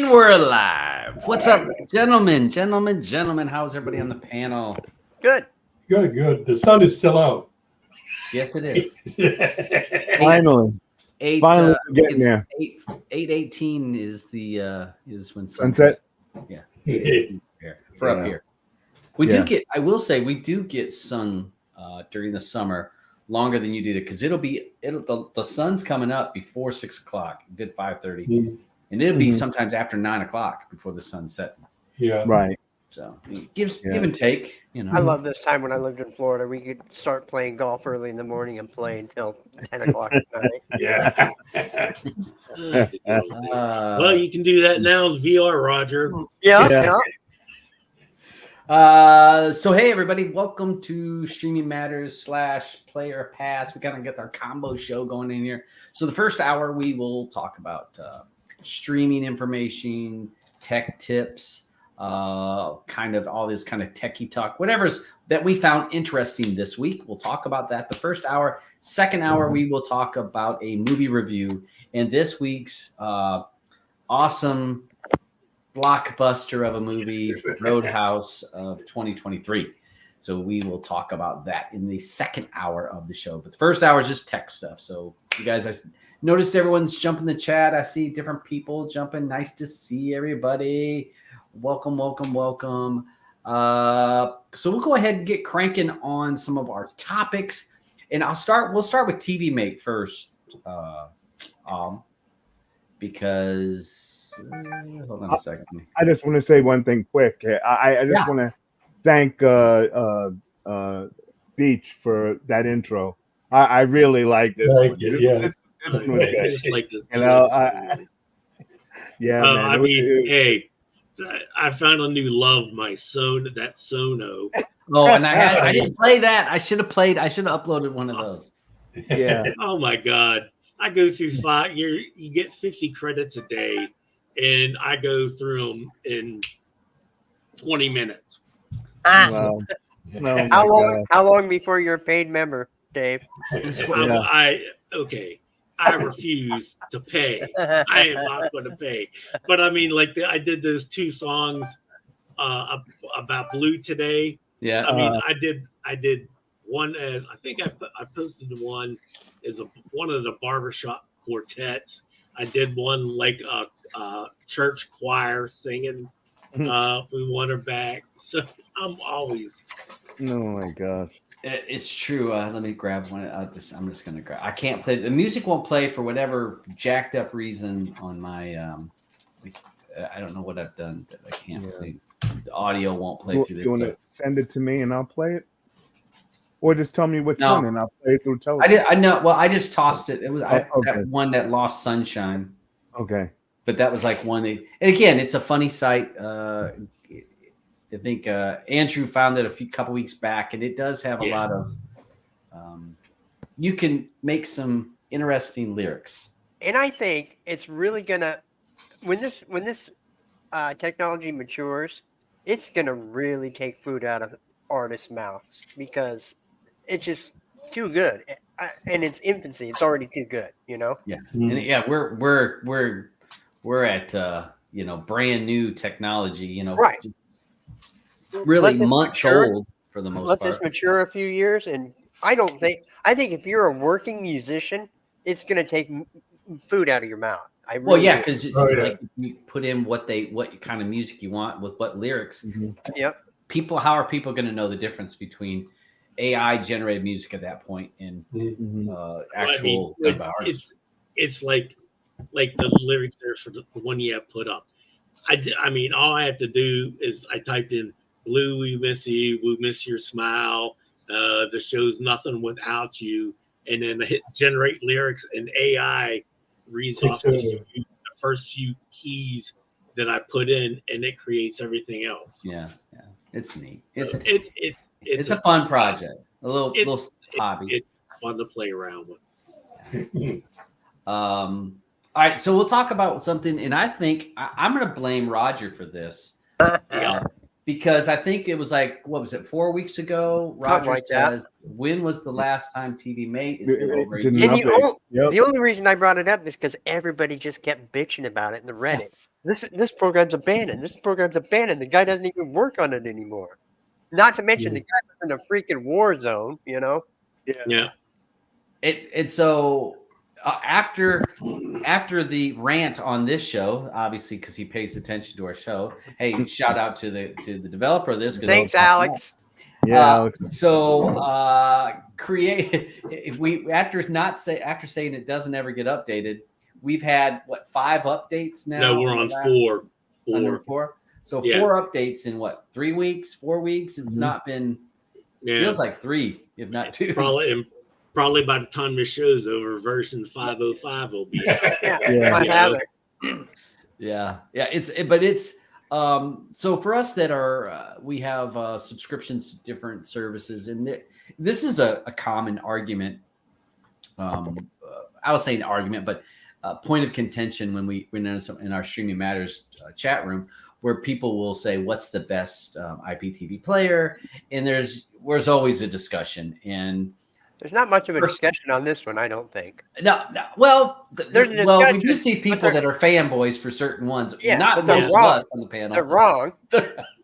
And we're alive. What's up, gentlemen? How's everybody on the panel? Good. The sun is still out. Yes, it is. Finally. Finally getting there. 8:18 is when sunset. Yeah. For up here. We do get. I will say we do get sun during the summer longer than you do, because the sun's coming up before 6 o'clock, good 5:30. And it'll be sometimes after 9 o'clock before the sun's setting. Yeah. Right. So it gives give and take, I love this time when I lived in Florida. We could start playing golf early in the morning and play until 10 o'clock at night. Yeah. Well, you can do that now with VR, Roger. Yeah. So hey everybody, welcome to Streaming Matters / Player Pass. We kind of get our combo show going in here. So the first hour we will talk about streaming information, tech tips, kind of all this kind of techie talk, whatever's that we found interesting this week. We'll talk about that the first hour. Second hour, we will talk about a movie review and this week's awesome blockbuster of a movie, Roadhouse of 2023. So we will talk about that in the second hour of the show. But the first hour is just tech stuff. So you guys, I noticed everyone's jumping the chat. I see different people jumping. Nice to see everybody. Welcome. So we'll go ahead and get cranking on some of our topics. And we'll start with TiviMate first. Because hold on a second. I just want to say one thing quick. I just want to thank Beach for that intro. I really like this one. Yeah. I just like to, hey, I found a new love, that Sono. Oh, and I didn't play that. I should have uploaded one of those. Yeah. Oh my God. I go through 5 years, you get 50 credits a day, and I go through them in 20 minutes. Wow. How long before you're a paid member, Dave? I refuse to pay. I am not going to pay. But I mean, I did those 2 songs about Blue today. Yeah. I mean, I did one as I think I posted one as one of the barbershop quartets. I did one like a church choir singing. We want her back. So I'm always. Oh my gosh. It's true. Let me grab one. I'm just gonna grab. I can't play. The music won't play for whatever jacked up reason on my. I don't know what I've done that I can't play. The audio won't play through this. You want to send it to me and I'll play it, or just tell me which one and I'll play it through television. I know. Well, I just tossed it. It was that one that lost sunshine. Okay. But that was like one. And again, it's a funny site. I think Andrew found it a couple weeks back, and it does have a lot of. You can make some interesting lyrics, and I think it's really gonna when this technology matures, it's gonna really take food out of artists' mouths because it's just too good, and it's infancy. It's already too good, you know. Yeah, and we're at brand new technology, right. Really months old for the most part. Let this mature a few years, and I think if you're a working musician, it's going to take food out of your mouth. Because you put in what kind of music you want with what lyrics. Mm-hmm. Yep. How are people going to know the difference between AI generated music at that point and actual artists? It's like the lyrics there for the one you have put up. I mean, all I have to do is I typed in Blue, we miss you, we miss your smile. The show's nothing without you, and then I hit generate lyrics, and AI reads off the first few keys that I put in, and it creates everything else. Yeah, it's neat. It's a fun project, a little hobby. It's fun to play around with. All right, so we'll talk about something, and I think I'm going to blame Roger for this. because I think it was like, what was it, 4 weeks ago? Something Roger like that. says, when was the last time TiviMate? It's been over a Didn't year. And update. Yep. the only reason I brought it up is because everybody just kept bitching about it in the Reddit. This program's abandoned. This program's abandoned. The guy doesn't even work on it anymore. Not to mention the guy was in a freaking war zone, you know? Yeah. And so after the rant on this show, obviously because he pays attention to our show, hey, shout out to the developer of this. Thanks, Alex. Yeah. If we after saying it doesn't ever get updated, we've had what 5 updates now? No, we're on 4. Under 4. So 4 updates in what 3 weeks, 4 weeks? It's not been. Feels like 3, if not 2. Probably by the time this show's over, version 505 will be out. I have it. Yeah. So for us that are we have subscriptions to different services, and this is a common argument. I was saying argument, but point of contention when we in our Streaming Matters chat room, where people will say, "What's the best IPTV player?" And there's always a discussion, and there's not much of a discussion on this one, I don't think. No. Well, there's a discussion, we do see people that are fanboys for certain ones. Yeah, not but they're most wrong. of us on the panel. They're wrong.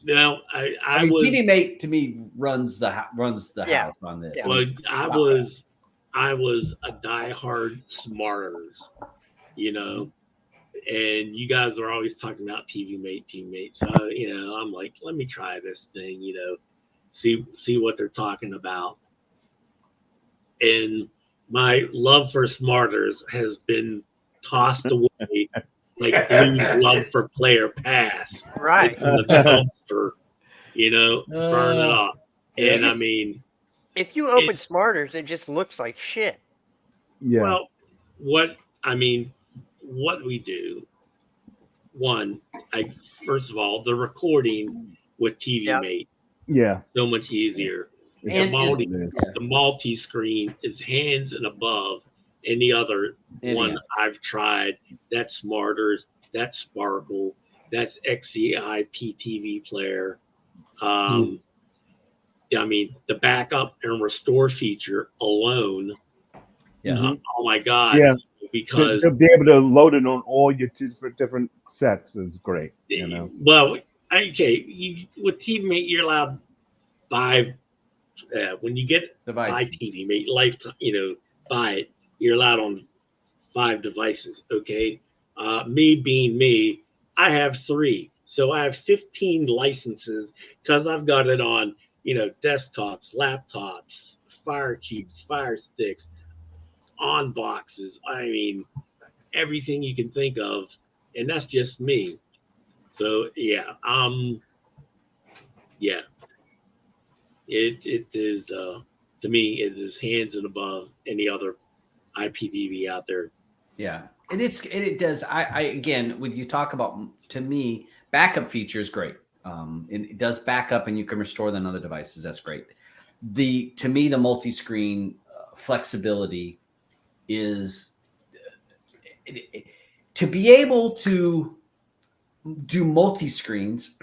No, I was TiviMate to me runs the house on this. Yeah. Well, I was a diehard Smarters, and you guys are always talking about TiviMate. So I'm like, let me try this thing, see what they're talking about. And my love for Smarters has been tossed away like Blue's love for Player Pass. Right. It's in the dumpster, burn it off. And I mean, if you open Smarters, it just looks like shit. Yeah. Well, what we do, first of all, the recording with TiviMate, so much easier. And the multi-screen is hands and above any other one I've tried. That's Smarters, that's Sparkle, that's XCI PTV player. I mean, the backup and restore feature alone. Yeah. Oh my God. Yeah. Because to be able to load it on all your different sets is great. Well, okay. With TiviMate, you're allowed 5. When you get buy TiviMate lifetime, buy it, you're allowed on 5 devices. Okay. Me being me, I have 3, so I have 15 licenses because I've got it on, desktops, laptops, Fire Cubes, Fire Sticks, on boxes. I mean, everything you can think of, and that's just me. So It is to me, it is hands and above any other IPTV out there. Yeah, and it does. I again, with you talk about, to me, backup feature is great. It does backup, and you can restore them on other devices. That's great. To me, the multi-screen flexibility is to be able to do multi-screens,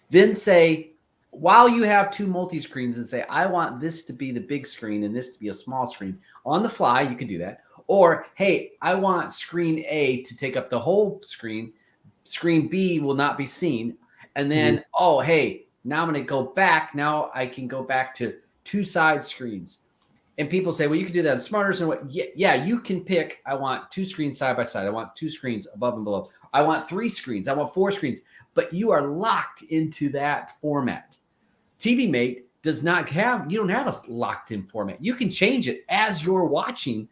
then say, while you have 2 multi-screens, and say, I want this to be the big screen and this to be a small screen. On the fly, you can do that. Or, hey, I want screen A to take up the whole screen. Screen B will not be seen. And then, hey, now I'm going to go back. Now I can go back to 2 side screens. And people say, well, you can do that in Smarters. And what? Yeah, you can pick, I want 2 screens side by side. I want 2 screens above and below. I want 3 screens. I want 4 screens. But you are locked into that format. TiviMate does not have, you don't have a locked in format. You can change it as you're watching.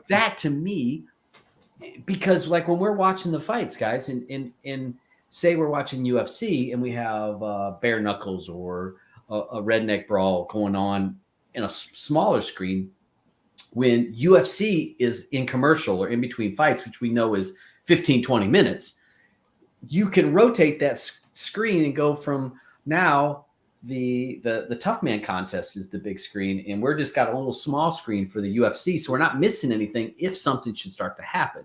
That to me, because like when we're watching the fights, guys, and say we're watching UFC and we have bare knuckles or a redneck brawl going on in a smaller screen, when UFC is in commercial or in between fights, which we know is 15, 20 minutes, you can rotate that screen and go from now the Tough Man contest is the big screen, and we're just got a little small screen for the UFC, so we're not missing anything if something should start to happen.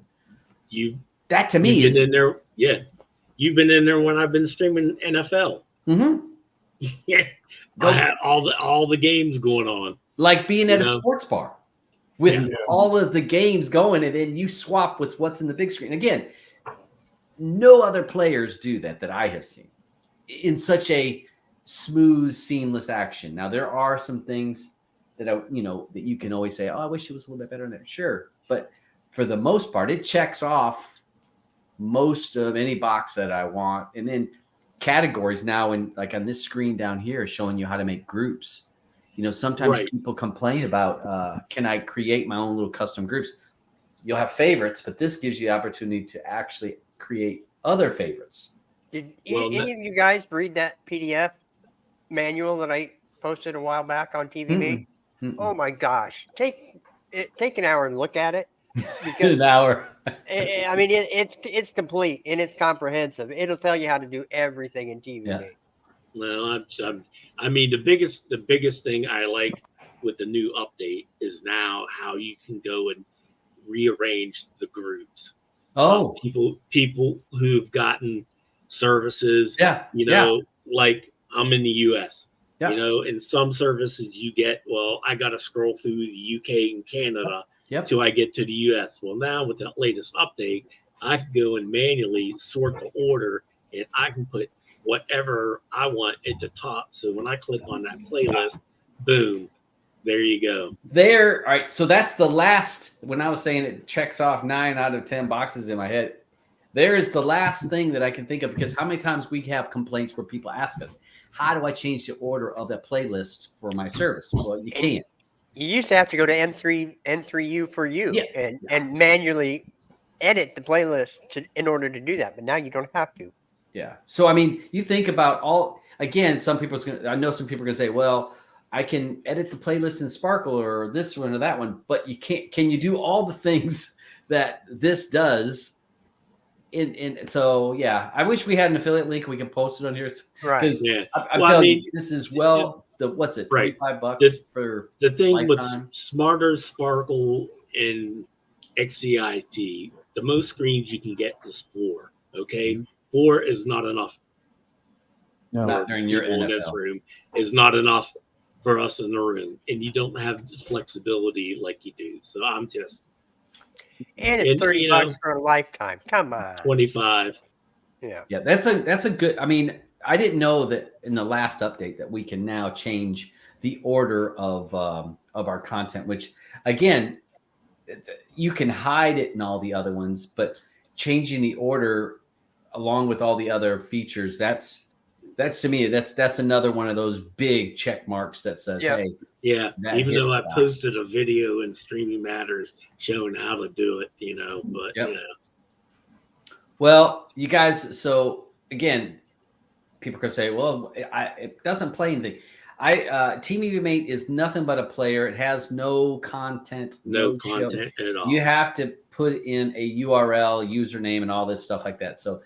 That to me is in there. Yeah, you've been in there when I've been streaming NFL. Mm-hmm. Yeah, Go- I had all the games going on. Like being at a know? sports bar with Yeah. all of the games going, and then you swap with what's in the big screen. Again, no other players do that I have seen in such a smooth, seamless action. Now, there are some things that that you can always say, "Oh, I wish it was a little bit better than that." Sure, but for the most part, it checks off most of any box that I want, and then categories now, and like on this screen down here, showing you how to make groups. Sometimes Right. people complain about, can I create my own little custom groups? You'll have favorites, but this gives you the opportunity to actually create other favorites. Did Well, any of you guys read that PDF manual that I posted a while back on TiviMate? Mm-mm. Oh my gosh, take an hour and look at it, because An hour. I mean it's complete and it's comprehensive. It'll tell you how to do everything in TiviMate. Well, I mean, the biggest thing I like with the new update is now how you can go and rearrange the groups. Oh, People who've gotten services, yeah. like I'm in the US, Yeah. in some services you get, well, I got to scroll through the UK and Canada Yep. till I get to the US. Well, now with the latest update, I can go and manually sort the order, and I can put whatever I want at the top. So when I click on that playlist, boom, there you go. All right. So that's the last. When I was saying it checks off 9 out of 10 boxes in my head, there is the last thing that I can think of, because how many times we have complaints where people ask us, how do I change the order of that playlist for my service? Well, you can't. You used to have to go to N3U for you, Yeah. and manually edit the playlist in order to do that, but now you don't have to. Yeah. So, I mean, you think about again, I know some people are going to say, well, I can edit the playlist in Sparkle or this one or that one, but you can't. Can you do all the things that this does? So, yeah, I wish we had an affiliate link. We can post it on here. Right. Because Yeah. I'm telling you, this is what's it? Right. $25 for The thing lifetime. with Smarter, Sparkle, and XCIT, the most screens you can get is 4. Okay, Mhm. 4 is not enough. No. Not during your People in this NFL. room is not enough for us in the room, and you don't have the flexibility like you do. So I'm just And it's $30 for a lifetime. Come on. 25. Yeah. Yeah, that's a good. I mean, I didn't know that in the last update that we can now change the order of our content. Which, again, you can hide it in all the other ones, but changing the order along with all the other features, that's to me, that's another one of those big check marks that says, Yeah. hey, Yeah, that even though I hits posted a video in Streaming Matters showing how to do it, but Yep. Well, you guys, so again, people can say, well, it doesn't play anything. TiviMate is nothing but a player. It has no content, no show. content at all. You have to put in a URL, username, and all this stuff like that. So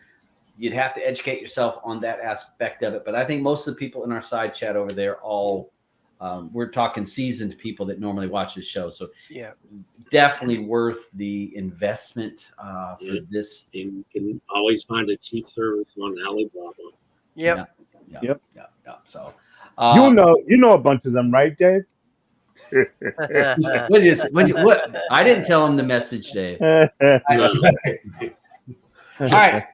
you'd have to educate yourself on that aspect of it. But I think most of the people in our side chat over there, we're talking seasoned people that normally watch this show. So Yeah. definitely worth the investment for this. You can always find a cheap service on Alibaba. Yep. Yeah. So You know a bunch of them, right, Dave? what is it? What? I didn't tell him the message, Dave. All right.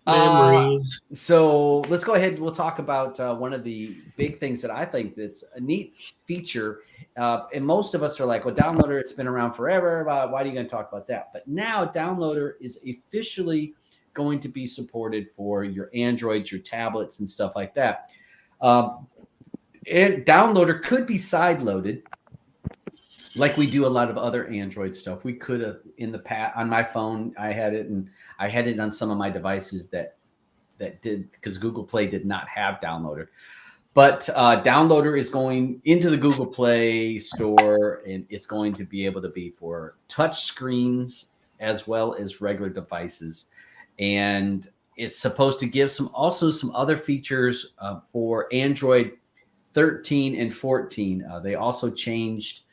Memories. So let's go ahead. We'll talk about one of the big things that I think that's a neat feature. And most of us are like, well, Downloader, it's been around forever. Why are you going to talk about that? But now Downloader is officially going to be supported for your Androids, your tablets, and stuff like that. Downloader could be side-loaded, like we do a lot of other Android stuff. We could have in the past on my phone. I had it, and I had it on some of my devices that did, because Google Play did not have Downloader. But Downloader is going into the Google Play store, and it's going to be able to be for touch screens as well as regular devices. And it's supposed to give some other features for Android 13 and 14. They also changed.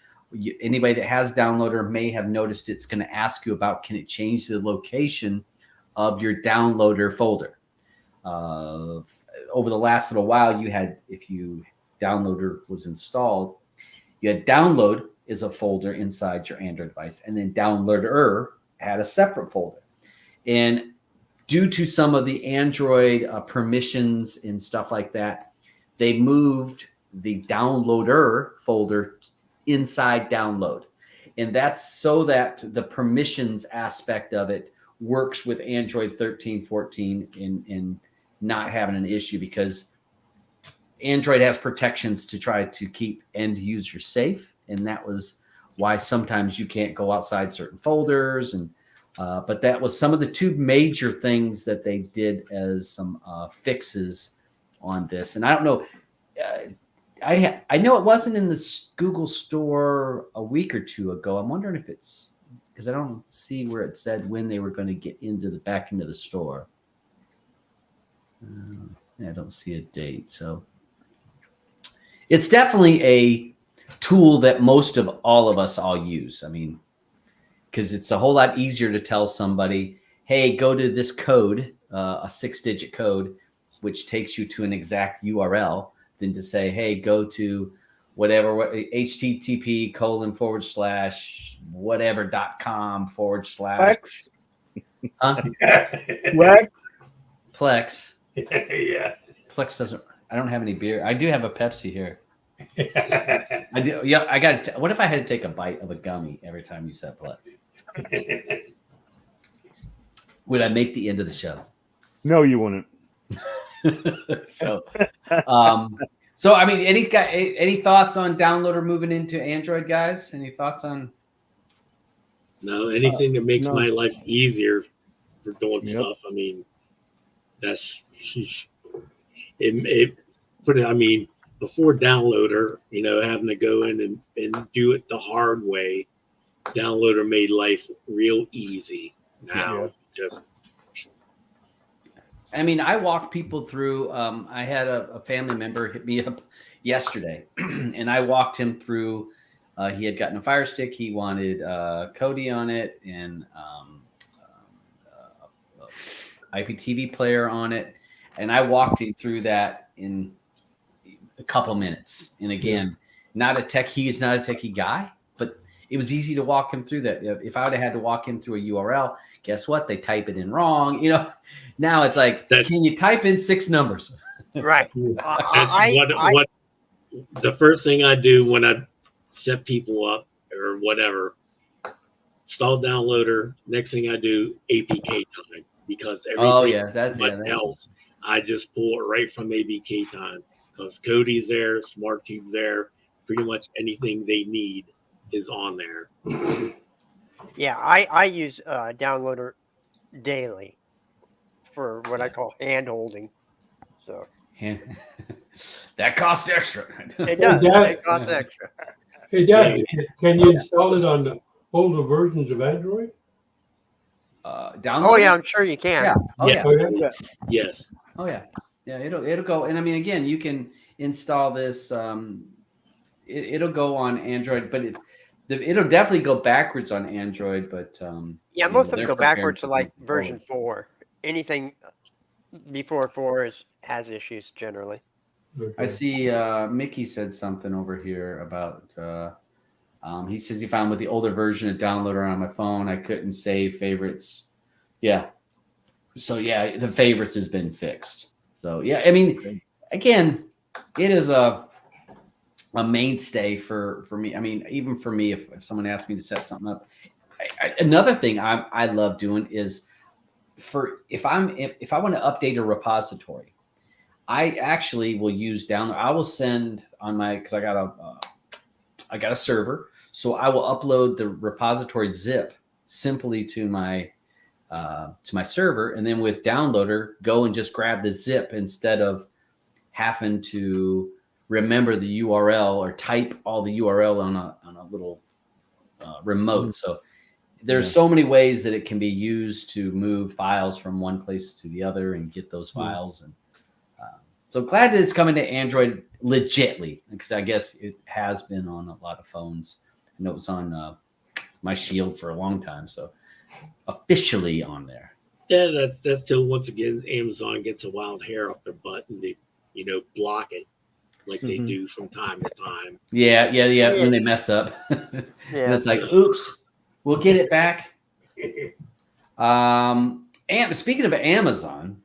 Anybody that has Downloader may have noticed it's going to ask you about, can it change the location of your Downloader folder? over the last little while, you had, if you downloader was installed, you had download is a folder inside your Android device, and then downloader had a separate folder. And due to some of the Android permissions and stuff like that, they moved the downloader folder inside download. And that's so that the permissions aspect of it works with Android 13, 14 in not having an issue, because Android has protections to try to keep end users safe. And that was why sometimes you can't go outside certain folders. And but that was some of the two major things that they did as some fixes on this. And I don't know, I know it wasn't in the Google store a week or two ago. I'm wondering if it's, because I don't see where it said when they were going to get back into the store. I don't see a date. So it's definitely a tool that most of all of us all use. I mean, because it's a whole lot easier to tell somebody, hey, go to this code, a 6-digit code, which takes you to an exact URL, than to say, hey, go to whatever, http://whatever.com/ Plex. Huh? Plex. Plex. Yeah. Plex doesn't, I don't have any beer. I do have a Pepsi here. I do. Yeah, I got to. What if I had to take a bite of a gummy every time you said Plex? Would I make the end of the show? No, you wouldn't. So I mean, any thoughts on downloader moving into Android, guys? Any thoughts on? No, anything that makes no. my life easier for doing Yep. stuff. I mean, that's it. I mean, before downloader, having to go in and do it the hard way, downloader made life real easy. Now, just. I mean, I walked people through. I had a family member hit me up yesterday, and I walked him through. He had gotten a Fire Stick. He wanted Kodi on it and IPTV player on it, and I walked him through that in a couple minutes. And again, he is not a techie guy, but it was easy to walk him through that. If I would have had to walk him through a URL, guess what? They type it in wrong. Now it's like, can you type in 6 numbers? Right. What the first thing I do when I set people up or whatever, install downloader. Next thing I do, APK time, because everything that's else I just pull it right from APK time, because Cody's there, SmartTube's there, pretty much anything they need is on there. Yeah, I use downloader daily for what I call hand holding. So that costs extra. it does. Dad- It costs extra. Hey, Dad, can you install it on the older versions of Android? Download. Oh yeah, I'm sure you can. Yeah. Oh yeah. Oh, yeah? Yes. Oh yeah. Yeah. It'll go. And I mean, again, you can install this. It'll go on Android, but it'll definitely go backwards on Android. But Yeah, most of them they're go backwards to preparing like for version 4. Anything before 4 has issues generally. Okay. I see Mickey said something over here about he says he found with the older version of downloader on my phone, I couldn't save favorites. Yeah. So yeah, the favorites has been fixed. So yeah, I mean, again, it is a mainstay for me. I mean, even for me, if someone asked me to set something up, another thing I love doing is if I want to update a repository, I actually will use download. I will send on because I got a server, so I will upload the repository zip simply to my server, and then with downloader, go and just grab the zip instead of having to remember the URL or type all the URL on a little remote. So there's so many ways that it can be used to move files from one place to the other and get those files. And so glad that it's coming to Android legitly, because I guess it has been on a lot of phones. I know it was on my Shield for a long time, so officially on there. Yeah, that's till once again Amazon gets a wild hair off their butt and they, block it like they do from time to time. Yeah. When they mess up, and it's like, oops, we'll get it back. And speaking of Amazon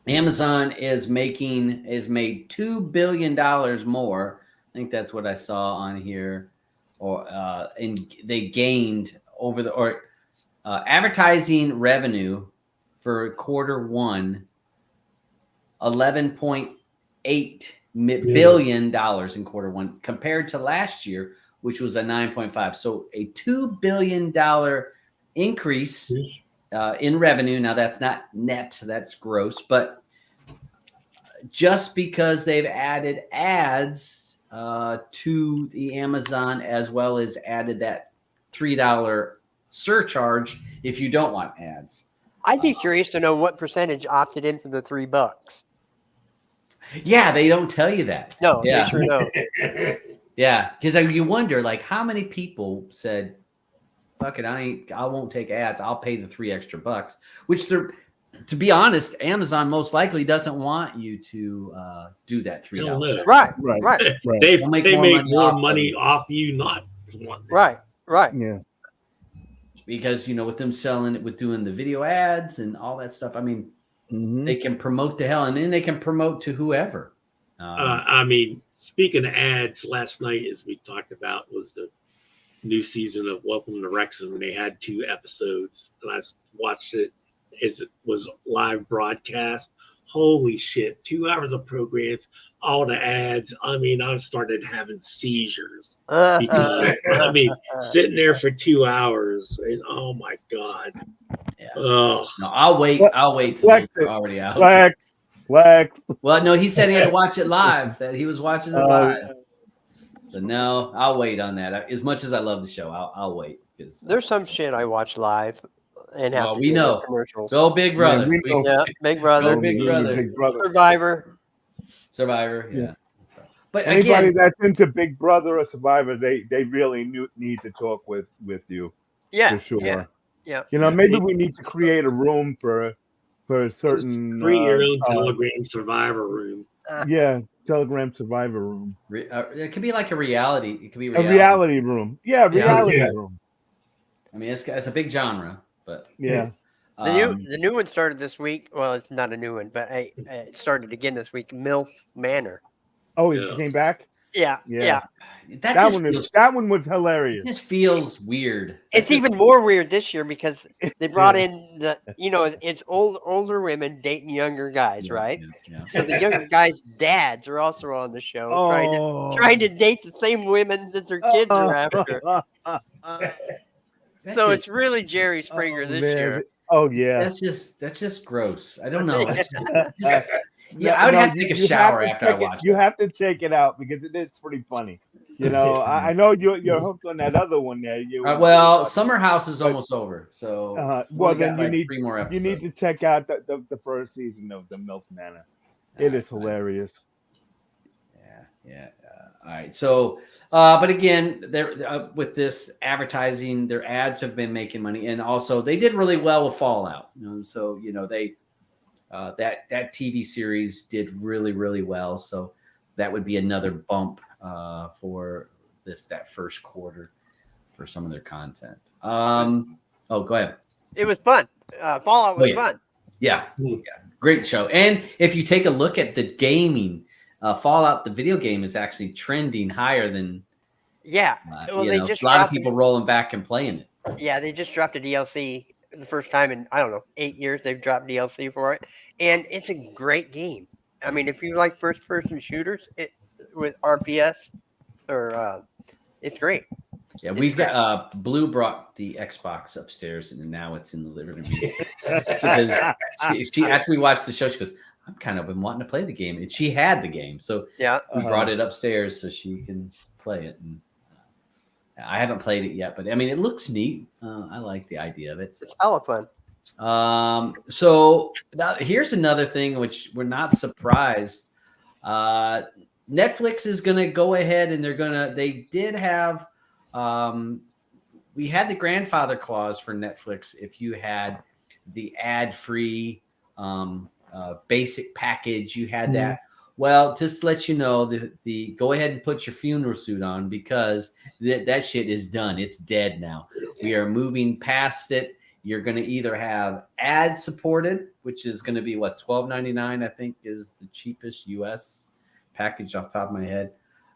is made $2 billion more. I think that's what I saw on here, and they gained advertising revenue for quarter one, $11.8 billion in quarter one compared to last year, which was a 9.5. So a $2 billion increase in revenue. Now that's not net, that's gross, but just because they've added ads to the Amazon, as well as added that $3 surcharge if you don't want ads. I'd be curious to know what percentage opted in for the $3. Yeah, they don't tell you that. No, yeah. they sure don't. Yeah, because you wonder, like, how many people said, "Fuck it, I won't take ads. I'll pay the $3 extra." Which to be honest, Amazon most likely doesn't want you to do that $3. Right. They make make more more money off you not wanting. Right. Yeah. Because with them selling it, with doing the video ads and all that stuff, I mean, they can promote the hell, and then they can promote to whoever. Speaking of ads, last night, as we talked about, was the new season of Welcome to Wrexham, and they had 2 episodes, and I watched it as it was live broadcast. Holy shit, 2 hours of programs, all the ads. I started having seizures because sitting there for 2 hours, and oh my god. Yeah. Oh. No, I'll wait till they're already out. Flex. Well, no, he said he had to watch it live. That he was watching it live. So no, I'll wait on that. As much as I love the show, I'll wait. There's some shit I watch live and have to we know commercials. Go Big Brother. Yeah, we know. Yeah, Big Brother. Go Big Brother. Big Brother. Survivor. Yeah. But Anybody again, that's into Big Brother or Survivor, they really need to talk with you. Yeah. For sure. Yeah. Maybe we need to create a room for a certain create your own Telegram Survivor room. Yeah, Telegram Survivor room. it could be like a reality. It could be A reality room. Yeah, reality room. I mean, it's a big genre, but yeah. The new one started this week. Well, it's not a new one, but it started again this week. MILF Manor. Oh, he came back? Yeah. That one was hilarious. It just feels weird. It's even more weird this year because they brought in it's older women dating younger guys, right? Yeah. So the younger guys' dads are also on the show, trying to date the same women that their kids are after. So it's really Jerry Springer this year. Oh yeah. That's just gross. I don't know. I would have to take a shower after I watch it. You have to check it out because it is pretty funny. I know you're hooked on that other one there. Summer House is almost over, so then you need 3 more episodes. You need to check out the first season of the MILF Manor. It is hilarious. Yeah. All right. So, but again, they're with this advertising, their ads have been making money, and also they did really well with Fallout. So they that TV series did really, really well. So that would be another bump for that first quarter for some of their content. Go ahead. It was fun. Fallout was fun. Yeah, great show. And if you take a look at the gaming, Fallout, the video game, is actually trending higher than. Yeah, they just a lot of people rolling back and playing it. Yeah, they just dropped a DLC the first time in 8 years. They've dropped DLC for it, and it's a great game. I mean, if you like first-person shooters, with RPS, it's great. Yeah, we've got Blue brought the Xbox upstairs, and now it's in the living room. Because she after we watched the show, she goes, "I'm kind of been wanting to play the game," and she had the game, so we brought it upstairs so she can play it. And I haven't played it yet, but I mean, it looks neat. I like the idea of it. It's hella fun. So now here's another thing which we're not surprised. Netflix is going to go ahead and they did have, we had the grandfather clause for Netflix. If you had the ad-free basic package. You had that. Well, just to let you know, the go ahead and put your funeral suit on, because that shit is done. It's dead now. We are moving past it. You're going to either have ad supported, which is going to be what, $12.99, I think is the cheapest US package off the top of my head.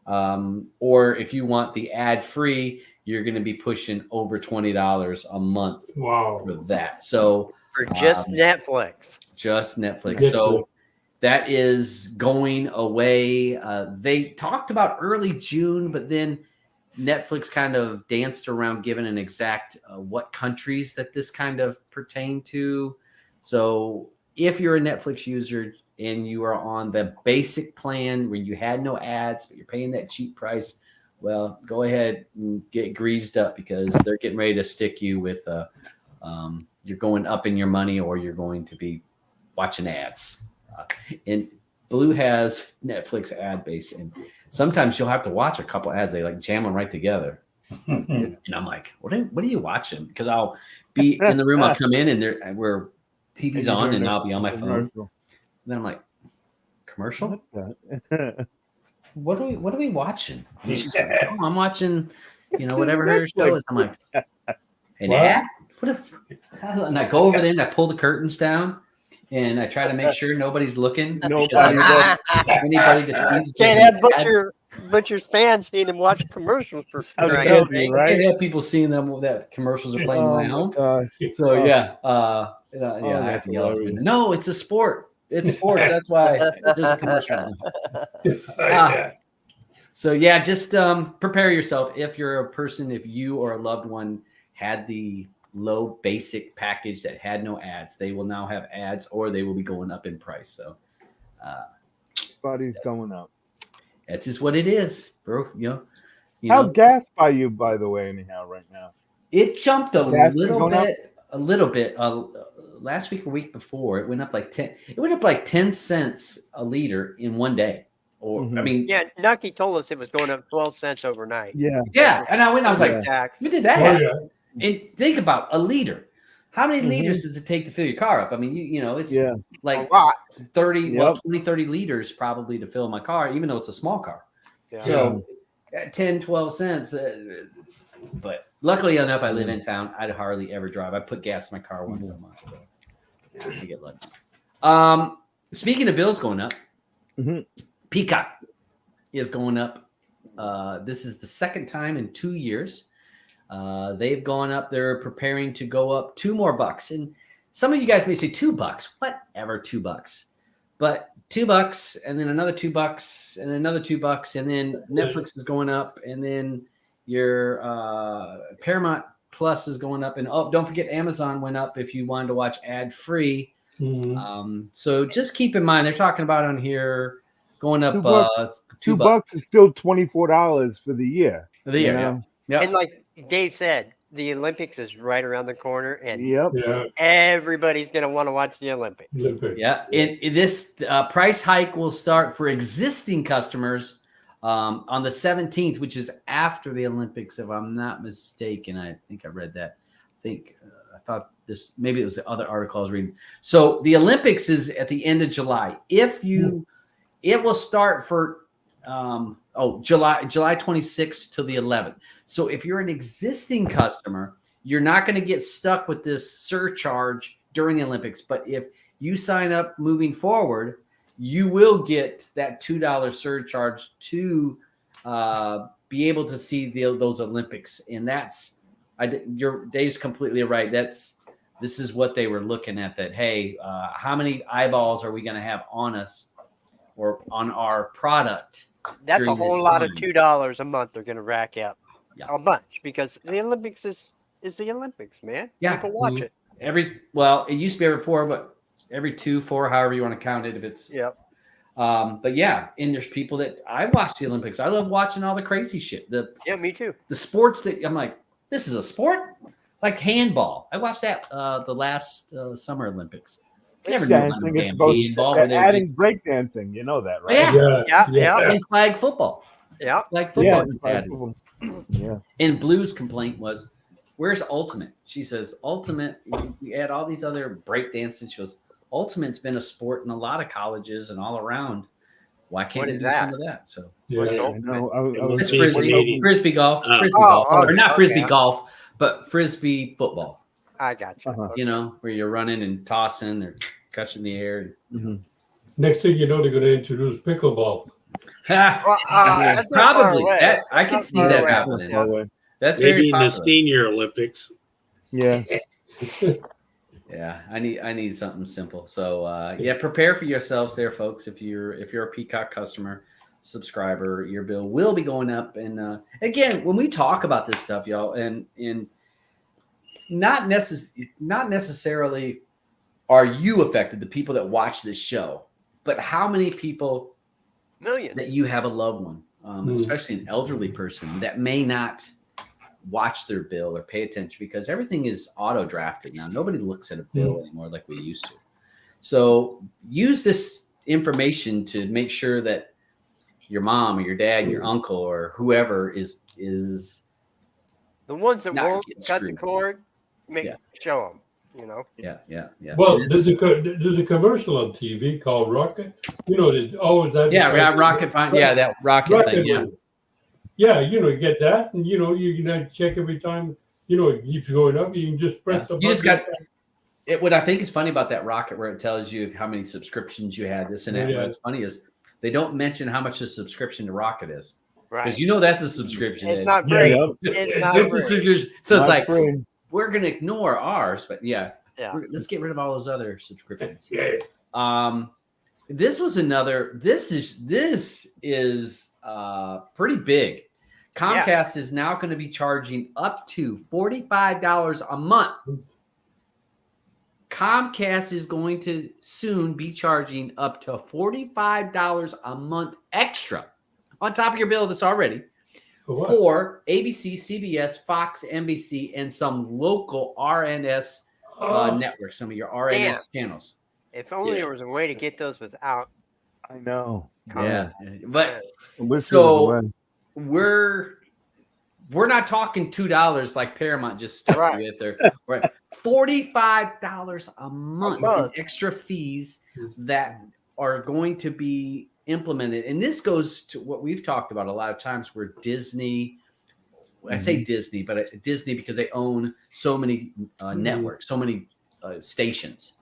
Or if you want the ad free, you're going to be pushing over $20 a month for that. So for just Netflix. Just Netflix. So that is going away. They talked about early June, but then Netflix kind of danced around giving an exact what countries that this kind of pertain to. So if you're a Netflix user and you are on the basic plan where you had no ads, but you're paying that cheap price, well, go ahead and get greased up, because they're getting ready to stick you with you're going up in your money, or you're going to be watching ads. And Blue has Netflix ad base, and sometimes you'll have to watch a couple ads. They like jam them right together. And I'm like, what are you watching? Because I'll be in the room, I'll come in and where TV's on, and I'll be on my phone. Then I'm like, commercial? What are we watching? And she's like, oh, I'm watching, whatever her show is. I'm like, an ad? And I go over there and I pull the curtains down, and I try to make sure nobody's looking. Anybody to see. Can't have Butcher's fans seeing him watch commercials for right? Can't have people seeing them that commercials are playing in my home. So I have to yell at them. No, it's a sport. It's sports. That's why there's a commercial. So just prepare yourself. If you're a person, if you or a loved one had the low basic package that had no ads, they will now have ads, or they will be going up in price. So body's going up. That's just what it is, bro. How's gas by you, by the way, anyhow, right now? It jumped a little bit. Last week or week before, it went up like 10 cents a liter in one day. Or Nucky told us it was going up 12 cents overnight. Yeah. And I was like, we did that happen? And think about a liter. How many liters does it take to fill your car up? I mean, it's like a lot. 30 liters probably to fill my car, even though it's a small car. Yeah. So 10, 12 cents. But luckily enough, I live in town. I'd hardly ever drive. I put gas in my car once a month. So I get lucky. Speaking of bills going up, Peacock is going up. This is the second time in 2 years. They've gone up. They're preparing to go up $2 more. And some of you guys may say $2. Whatever, $2. But $2, and then another $2, and another $2, and then Netflix is going up, and then your Paramount Plus is going up, and don't forget Amazon went up if you wanted to watch ad free. So just keep in mind, they're talking about on here going up $2 is still $24 for the year. For the year, yeah. And like Dave said, the Olympics is right around the corner, and everybody's going to want to watch the Olympics. Yeah, and this price hike will start for existing customers on the 17th, which is after the Olympics, if I'm not mistaken. I think I read that. I thought this, maybe it was the other article I was reading. So the Olympics is at the end of July. It will start for July 26th to the 11th. So if you're an existing customer, you're not going to get stuck with this surcharge during the Olympics. But if you sign up moving forward, you will get that $2 surcharge to be able to see those Olympics. And Dave's completely right. This is what they were looking at, that, hey, how many eyeballs are we going to have on us or on our product? That's a whole lot of $2 a month they're going to rack up. A bunch, because the Olympics is the Olympics, man. Yeah. People watch it. It used to be every 4, but every 2, 4, however you want to count it. If it's but and there's people that I watch the Olympics. I love watching all the crazy shit. Me too. The sports that I'm like, this is a sport, like handball. I watched that the last Summer Olympics. Never knew about handball. Adding breakdancing, you know that, right? Yeah. And flag football. Yeah. Flag football. And Blue's complaint was, where's Ultimate? She says, Ultimate, we add all these other breakdancing shows. Ultimate's been a sport in a lot of colleges and all around. Why can't What we is do that? some of that? So What's Yeah. I Ultimate? know. I It's was it's being frisbee, created. frisbee golf, Oh. frisbee golf, Oh, or not frisbee okay. golf, but frisbee football. I got you. Uh-huh. Okay. You know, where you're running and tossing or catching the air. Mhm. Next thing you know, they're going to introduce pickleball. Well, that's not far Probably away. that I That's could not see far that away. happening. Yeah. Way. That's Maybe very in the popular. senior Olympics. Yeah. Yeah, I need something simple. So yeah, prepare for yourselves there, folks. If you're a Peacock customer, subscriber, your bill will be going up. And again, when we talk about this stuff, y'all, and not necessarily are you affected, the people that watch this show, but how many people Millions. that you have a loved one, especially an elderly person that may not watch their bill or pay attention because everything is auto drafted now. Nobody looks at a bill anymore like we used to. So use this information to make sure that your mom or your dad, your uncle or whoever is The ones that not won't getting cut the screwed. cord, Yeah. show them. You know. Yeah. Well, And there's it's- a commercial on TV called Rocket. You know, there's always that. rocket fine. Yeah, that rocket thing. Yeah. Yeah, you get that, and you can check every time. It keeps going up. You can just press the button. You just got it. What I think is funny about that rocket, where it tells you how many subscriptions you had, this and that. Yeah. What's funny is they don't mention how much the subscription to Rocket is, Right. because that's a subscription. It's Ed. not Yeah, free. yep. It's not It's a free. subscription. So it's Not like free. we're gonna ignore ours, but yeah, Yeah. let's get rid of all those other subscriptions. Yeah. This was another. This is pretty big. Comcast is now going to be charging up to $45 a month. Comcast is going to soon be charging up to $45 a month extra on top of your bill that's already For what? for ABC, CBS, Fox, NBC, and some local RNS networks, some of your RNS channels. If only there was a way to get those without. I know. Yeah, but I wish So- there was a way. we're not talking $2 like Paramount just stuck Right. you with there. Right. $45 a month in extra fees that are going to be implemented. And this goes to what we've talked about a lot of times where Disney, I say Disney, but Disney because they own so many networks, so many stations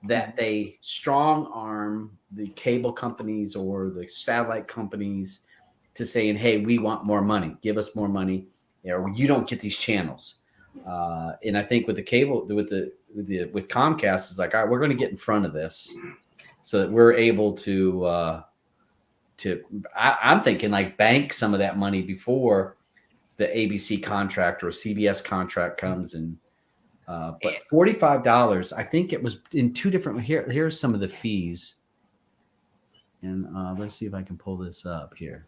that they strong arm the cable companies or the satellite companies to saying, hey, we want more money. Give us more money. Or you don't get these channels. And I think with the cable, with Comcast, it's like, all right, we're going to get in front of this so that we're able to I'm thinking like bank some of that money before the ABC contract or CBS contract comes. And but $45, I think it was in two different. Here's some of the fees. And let's see if I can pull this up here.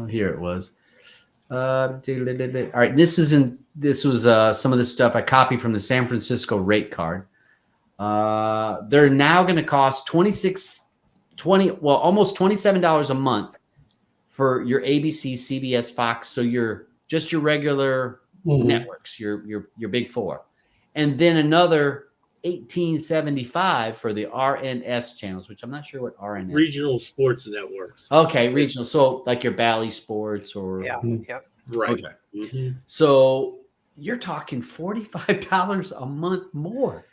Here it was. All right, this was some of the stuff I copied from the San Francisco rate card. They're now going to cost almost $27 a month for your ABC, CBS, Fox. So your regular networks, your big four, and then another $18.75 for the RNS channels, which I'm not sure what RNS. Regional sports networks. Okay, regional. So like your Bally Sports or Yep. Right. Okay. Mhm. So you're talking $45 a month more.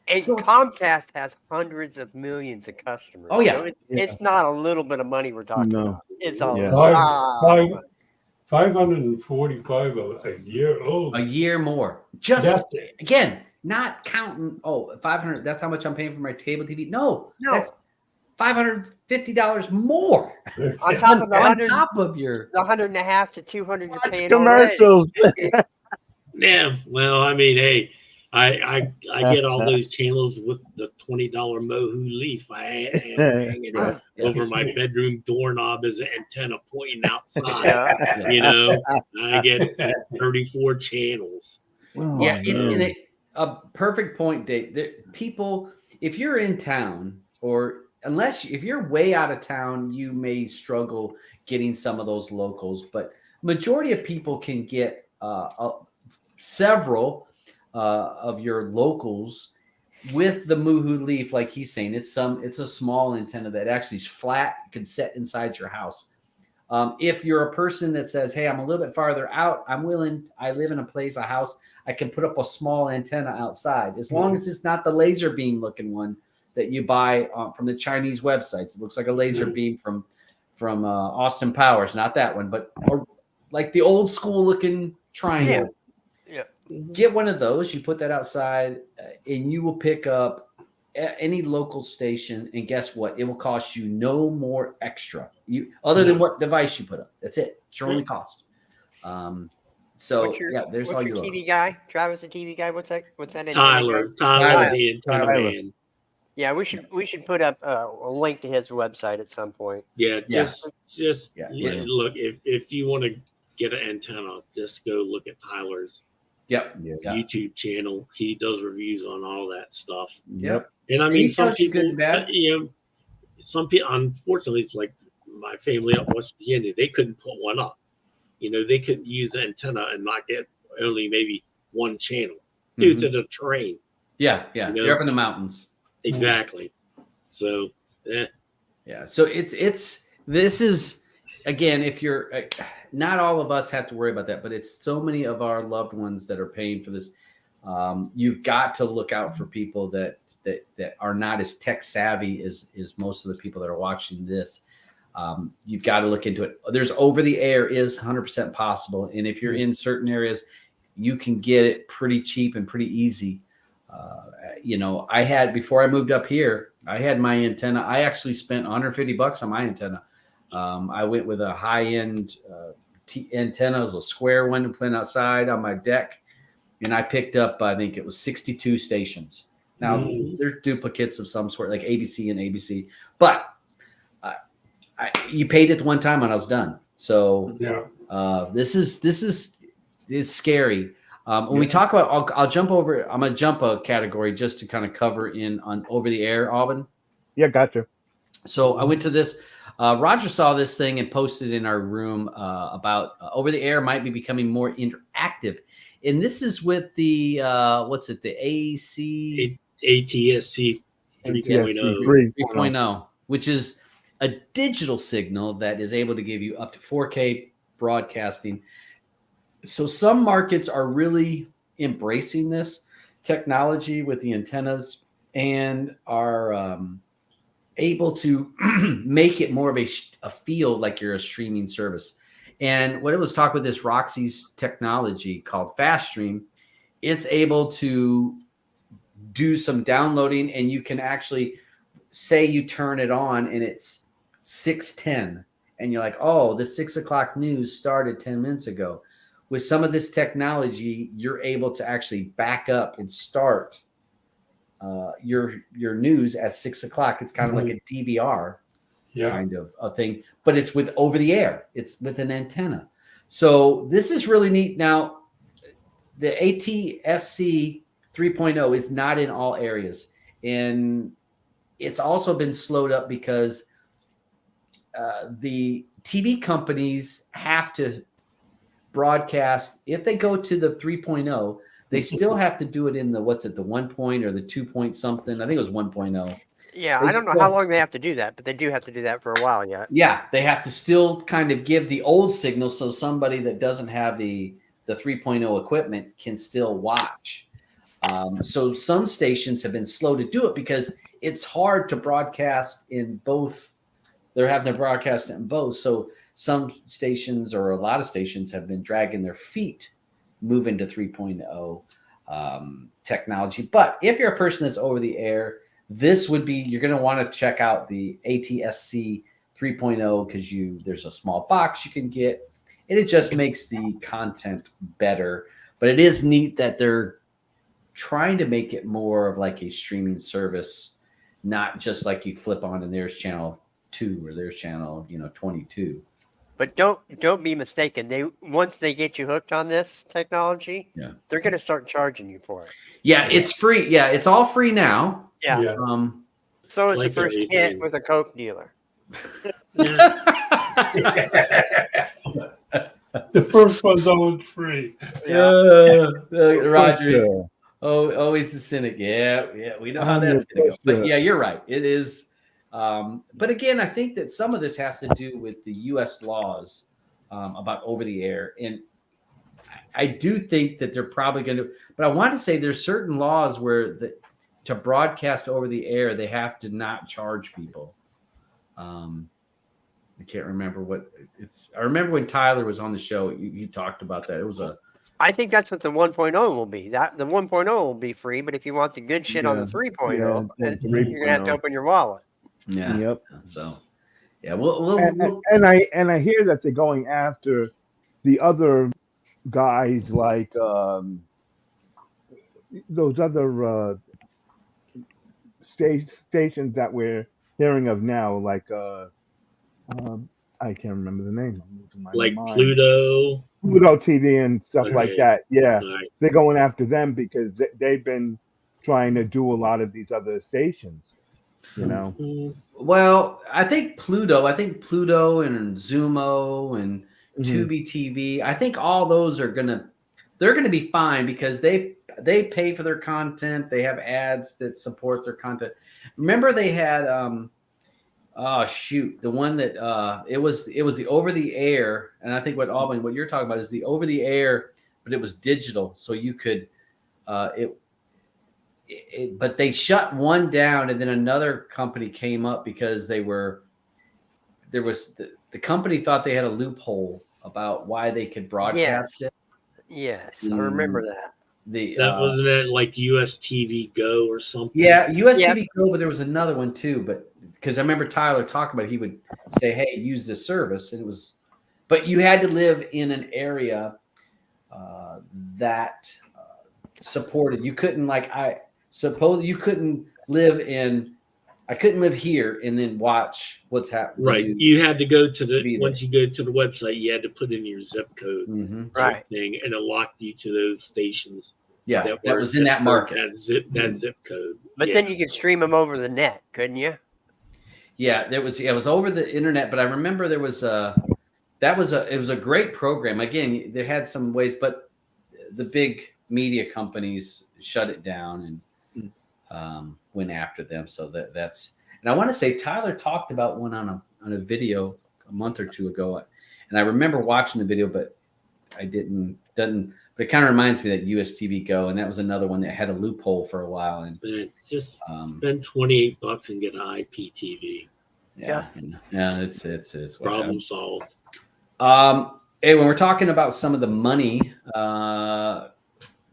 And So- Comcast has hundreds of millions of customers. Oh, yeah. So it's not a little bit of money we're talking No. about. It's a Yeah. lot. 545 a year old. A year more. Just That's again, not counting 500, that's how much I'm paying for my cable TV. No. That's $550 more On top of the on 100, top of your the 150 to 200 you're Watch paying already. commercials. Yeah. Well, I mean, hey, I get all those channels with the $20 Mohu leaf. I hang it Yeah. over my bedroom doorknob as an antenna pointing outside. Yeah. You know, I get 34 channels. Oh, Yeah, man. a perfect point, Dave. People, if you're in town, or if you're way out of town, you may struggle getting some of those locals. But majority of people can get several of your locals with the Moohoo Leaf, like he's saying. It's a small antenna that actually is flat, can set inside your house. If you're a person that says, hey, I'm a little bit farther out, I live in a house, I can put up a small antenna outside, as long as it's not the laser beam looking one that you buy from the Chinese websites. It looks like a laser beam from Austin Powers, not that one, but like the old school looking triangle. Yeah. Get one of those, you put that outside, and you will pick up any local station, and guess what? It will cost you no more extra, other than what device you put up. That's it. It's your only cost. There's all your TV guy. Travis, the TV guy. What's that? Tyler, the antenna man. Yeah, we should put up a link to his website at some point. Yeah, look, if you want to get an antenna, just go look at Tyler's YouTube channel. He does reviews on all that stuff. Yep. And I mean, some people, unfortunately, it's like my family up in West Virginia, they couldn't put one up. They couldn't use an antenna and not get only maybe one channel due to the terrain. Yeah. You're up in the mountains. Exactly. So, yeah. So this is, again, if you're not all of us have to worry about that, but it's so many of our loved ones that are paying for this. You've got to look out for people that are not as tech savvy as most of the people that are watching this. You've got to look into it. There's over the air is 100% possible. And if you're in certain areas, you can get it pretty cheap and pretty easy. Before I moved up here, I had my antenna. I actually spent $150 on my antenna. I went with a high-end antenna. It was a square one to put outside on my deck. And I picked up, I think it was 62 stations. Now, they're duplicates of some sort, like ABC and ABC. But you paid it one time and I was done. So this is scary. When we talk about, I'll jump over. I'm going to jump a category just to kind of cover in on over the air, Alvin. Yeah, gotcha. So I went to this. Roger saw this thing and posted in our room about over the air might be becoming more interactive. And this is with the the ATSC 3.0. 3.0, which is a digital signal that is able to give you up to 4K broadcasting. So some markets are really embracing this technology with the antennas and are able to make it more of a feel like you're a streaming service. And what it was talk with this Roxy's technology called Fast Stream, it's able to do some downloading, and you can actually say you turn it on and it's 6:10 and you're like, oh, the 6 o'clock news started 10 minutes ago. With some of this technology, you're able to actually back up and start your news at 6 o'clock. It's kind of like a DVR kind of a thing, but it's with over the air. It's with an antenna. So this is really neat. Now, the ATSC 3.0 is not in all areas. And it's also been slowed up because the TV companies have to broadcast. If they go to the 3.0, they still have to do it in the, the 1 point or the 2 point something. I think it was 1.0. Yeah, I don't know how long they have to do that, but they do have to do that for a while yet. Yeah, they have to still kind of give the old signal so somebody that doesn't have the 3.0 equipment can still watch. So some stations have been slow to do it because it's hard to broadcast in both. They're having to broadcast it in both. So some stations or a lot of stations have been dragging their feet moving to 3.0 technology. But if you're a person that's over the air, this would be, you're going to want to check out the ATSC 3.0 because there's a small box you can get, and it just makes the content better. But it is neat that they're trying to make it more of like a streaming service, not just like you flip on and there's channel 2 or there's channel 22. But don't be mistaken. Once they get you hooked on this technology, they're going to start charging you for it. Yeah, it's free. Yeah, it's all free now. Yeah. So is Like the first hit with a Coke dealer. The first one's always free. Roger. Oh, always the cynic. Yeah, we know how that's going to go. But yeah, you're right. It is. But again, I think that some of this has to do with the U.S. laws about over the air, and I do think that they're probably going to. But I want to say there's certain laws where to broadcast over the air, they have to not charge people. I can't remember what it's. I remember when Tyler was on the show, you talked about that. It was I think that's what the 1.0 will be. That the 1.0 will be free, but if you want the good shit on the 3.0, you're gonna have to open your wallet. Yeah. Yep. So, yeah. And I hear that they're going after the other guys like those other stations that we're hearing of now, like I can't remember the name. Like Pluto TV and stuff like that. Yeah, they're going after them because they've been trying to do a lot of these other stations. You know. Well, I think Pluto and Zumo and Tubi TV. I think all those they're gonna be fine because they pay for their content. They have ads that support their content. Remember they had the one that it was the over the air, and I think what you're talking about is the over the air, but it was digital, so you could but they shut one down, and then another company came up because the company thought they had a loophole about why they could broadcast it. Yes, I remember that. That wasn't it like US TV Go or something? Yeah, US TV Go, but there was another one too. But because I remember Tyler talking about it, he would say, "Hey, use this service," and but you had to live in an area that supported. You couldn't you couldn't live I couldn't live here and then watch what's happening. Right. You had to go to once you go to the website, you had to put in your zip code, right? Thing, and it locked you to those stations. Yeah, that was in that market. That zip code. But then you could stream them over the net, couldn't you? Yeah, it was over the internet. But I remember there was it was a great program. Again, they had some ways, but the big media companies shut it down and went after them. So that's, and I want to say Tyler talked about one on a video a month or two ago, and I remember watching the video, but I but it kind of reminds me that US TV Go, and that was another one that had a loophole for a while. And just spend $28 and get an IPTV. Yeah, it's problem solved. Hey, when we're talking about some of the money,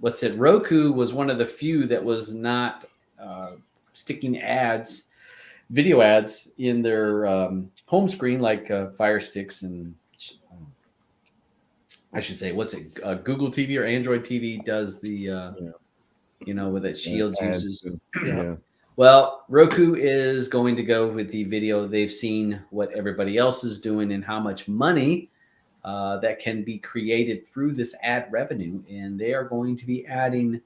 Roku was one of the few that was not sticking video ads in their home screen like Fire Sticks and I should say, Google TV or Android TV does the, with that Shield uses. Yeah. Well, Roku is going to go with the video. They've seen what everybody else is doing and how much money that can be created through this ad revenue, and they are going to be adding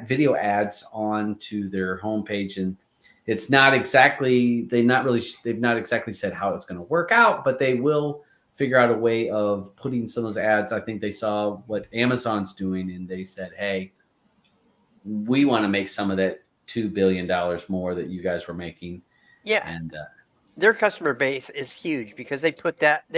video ads onto their homepage. And it's not exactly they've not exactly said how it's going to work out, but they will figure out a way of putting some of those ads. I think they saw what Amazon's doing, and they said, "Hey, we want to make some of that $2 billion more that you guys were making." Yeah, and their customer base is huge because they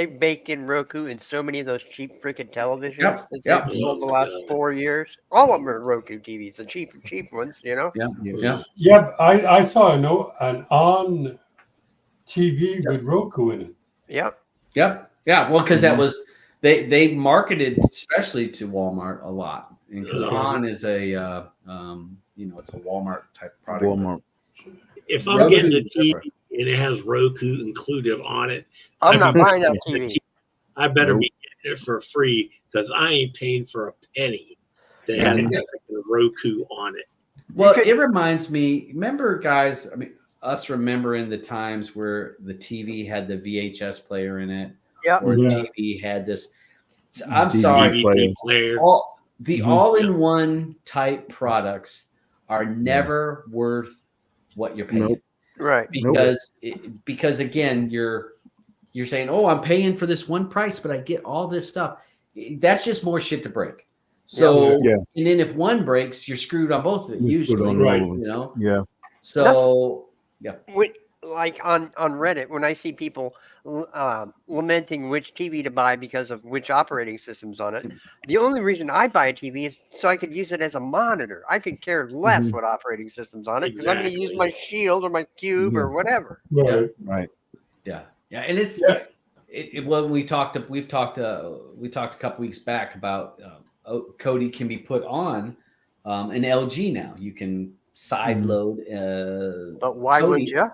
baked in Roku in so many of those cheap freaking televisions that they've sold the last 4 years. All of them are Roku TVs, the cheap ones, Yeah. I saw an on TV with Roku in it. Yep. Yeah. Well, because that was they marketed especially to Walmart a lot, and because on is a it's a Walmart type product. Walmart. If I'm getting a TV and it has Roku included on it, I'm not buying that TV. I better be getting it for free because I ain't paying for a penny that has a Roku on it. Well, it reminds me. Remember, guys? I mean, us remembering the times where the TV had the VHS player in it. Yep. Or TV had this. I'm sorry. Player. All-in-one type products are never worth what you're paying. Right. Because again, you're saying, oh, I'm paying for this one price, but I get all this stuff. That's just more shit to break. So, Yeah. and then if one breaks, you're screwed on both of it, You're screwed usually, on Right. all of you it. know? Yeah. So, Like on Reddit, when I see people lamenting which TV to buy because of which operating system's on it, the only reason I buy a TV is so I could use it as a monitor. I could care less Mhm. what operating system's on it because I'm going to use Exactly. my Shield or my Cube or whatever. Right. Right. yeah. And it's, Yeah. Well, we've talked a couple weeks back about Cody can be put on an LG now. You can side load. But why would Cody. you?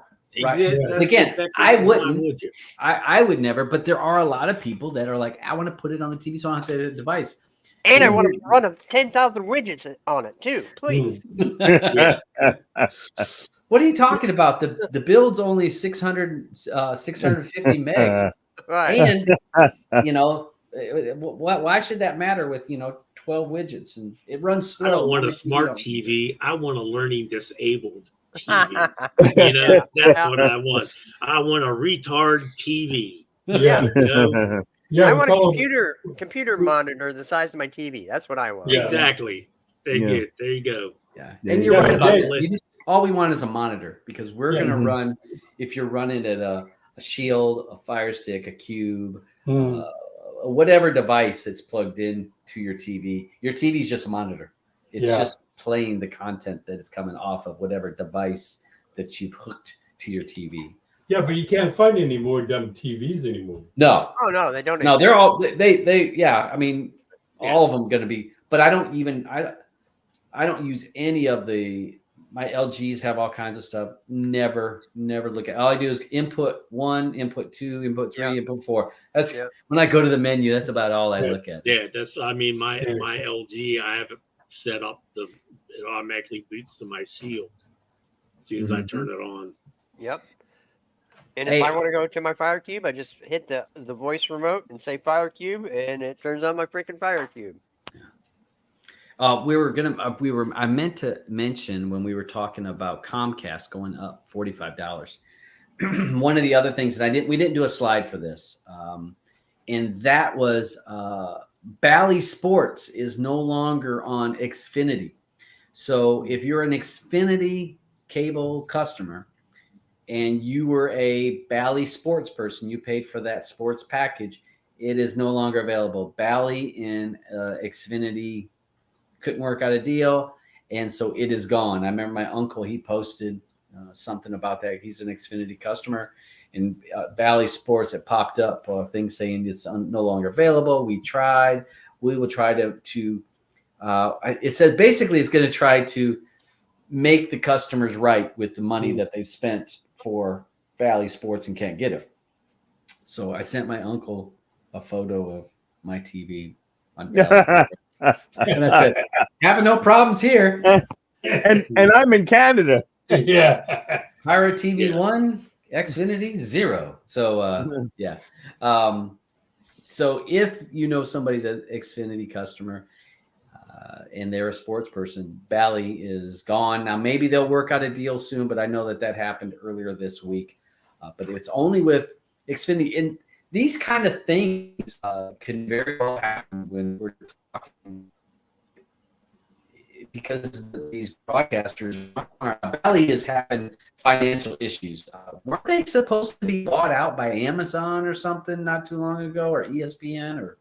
Right. That's Again, exactly I why wouldn't. would you? I would never, but there are a lot of people that are like, I want to put it on the TV so I don't have to have a device. And I Yeah. want to run 10,000 widgets on it too, please. Yeah. What are you talking about? The build's only 650 megs. Right. And, why should that matter with, 12 widgets? And it runs slow. I don't want a smart TV. I want a learning disabled TV. That's what I want. I want a retard TV. Yeah. Yeah. I we want a call 'em- computer monitor the size of my TV. That's what I want. Yeah. Exactly. There you go. Yeah. Yeah, And you're yeah. right about Yeah. that. All we want is a monitor because we're Yeah. going to run, if you're running at a Shield, a Fire Stick, a Cube, whatever device that's plugged in to your TV is just a monitor. It's just playing the content that is coming off of whatever device that you've hooked to your TV. Yeah, but you can't find any more dumb TVs anymore. No. Oh no, they don't. No, they're all they yeah. I mean, all of them going to be. But I don't use any of my LGs have all kinds of stuff. Never look at. All I do is input 1, input 2, input 3, input 4. That's when I go to the menu. That's about all I look at. Yeah, my LG. I have it set up. It automatically boots to my Shield as soon as I turn it on. Yep. And if I want to go to my Fire Cube, I just hit the voice remote and say Fire Cube, and it turns on my freaking Fire Cube. I meant to mention when we were talking about Comcast going up $45. One of the other things that we didn't do a slide for this, and that was Bally Sports is no longer on Xfinity. So if you're an Xfinity cable customer and you were a Bally Sports person, you paid for that sports package, it is no longer available. Bally and Xfinity couldn't work out a deal, and so it is gone. I remember my uncle, he posted something about that. He's an Xfinity customer, and Bally Sports, it popped up things saying it's no longer available. We tried. We will try to it said basically it's going to try to make the customers right with the money that they spent for Bally Sports and can't get it. So I sent my uncle a photo of my TV on Bally Sports. And I said, having no problems here. and I'm in Canada. Yeah. Pyro TV 1, Xfinity 0. So yeah. So if you know somebody that's Xfinity customer and they're a sports person, Bally is gone. Now maybe they'll work out a deal soon, but I know that happened earlier this week. But it's only with Xfinity. And these kind of things can very well happen when we're talking, because these broadcasters, Bally is having financial issues. Weren't they supposed to be bought out by Amazon or something not too long ago, or ESPN or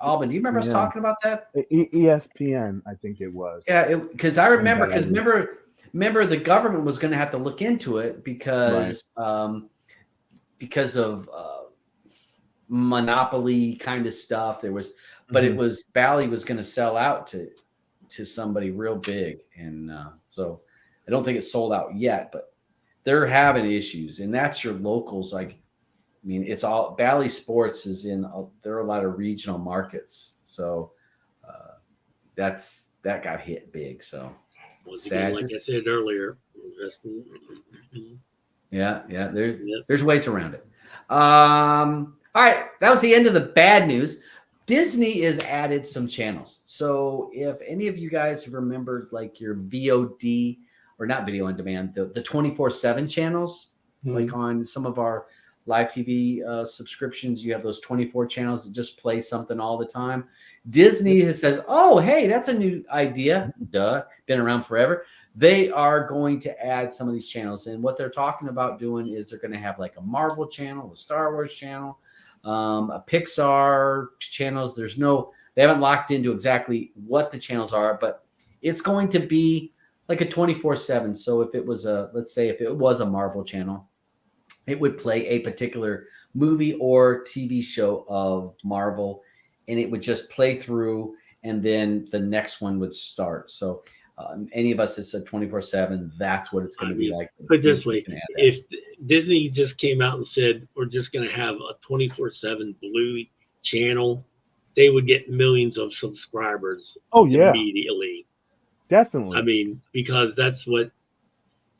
Alban? Do you remember us talking about that? ESPN, I think it was. Yeah, because I remember. Because remember, the government was going to have to look into it because of monopoly kind of stuff. There was, but it was Bally was going to sell out to somebody real big, and so I don't think it's sold out yet, but they're having issues, and that's your locals. Like, I mean, it's all Bally Sports is there are a lot of regional markets, so that got hit big. So once again, like I said earlier, there's ways around it. All right, that was the end of the bad news. Disney has added some channels. So if any of you guys have remembered like your VOD, or not video on demand, the 24/7 channels, like on some of our live TV subscriptions, you have those 24 channels that just play something all the time. Disney says, oh, hey, that's a new idea. Duh, been around forever. They are going to add some of these channels. And what they're talking about doing is they're going to have like a Marvel channel, a Star Wars channel, a Pixar channels. They haven't locked into exactly what the channels are, but it's going to be like a 24/7. So if it was let's say if it was a Marvel channel, it would play a particular movie or TV show of Marvel, and it would just play through, and then the next one would start. So any of us that said 24/7, that's what it's going to be like. Put this way, if Disney just came out and said, we're just going to have a 24/7 Bluey channel, they would get millions of subscribers immediately. Definitely. I mean, because that's what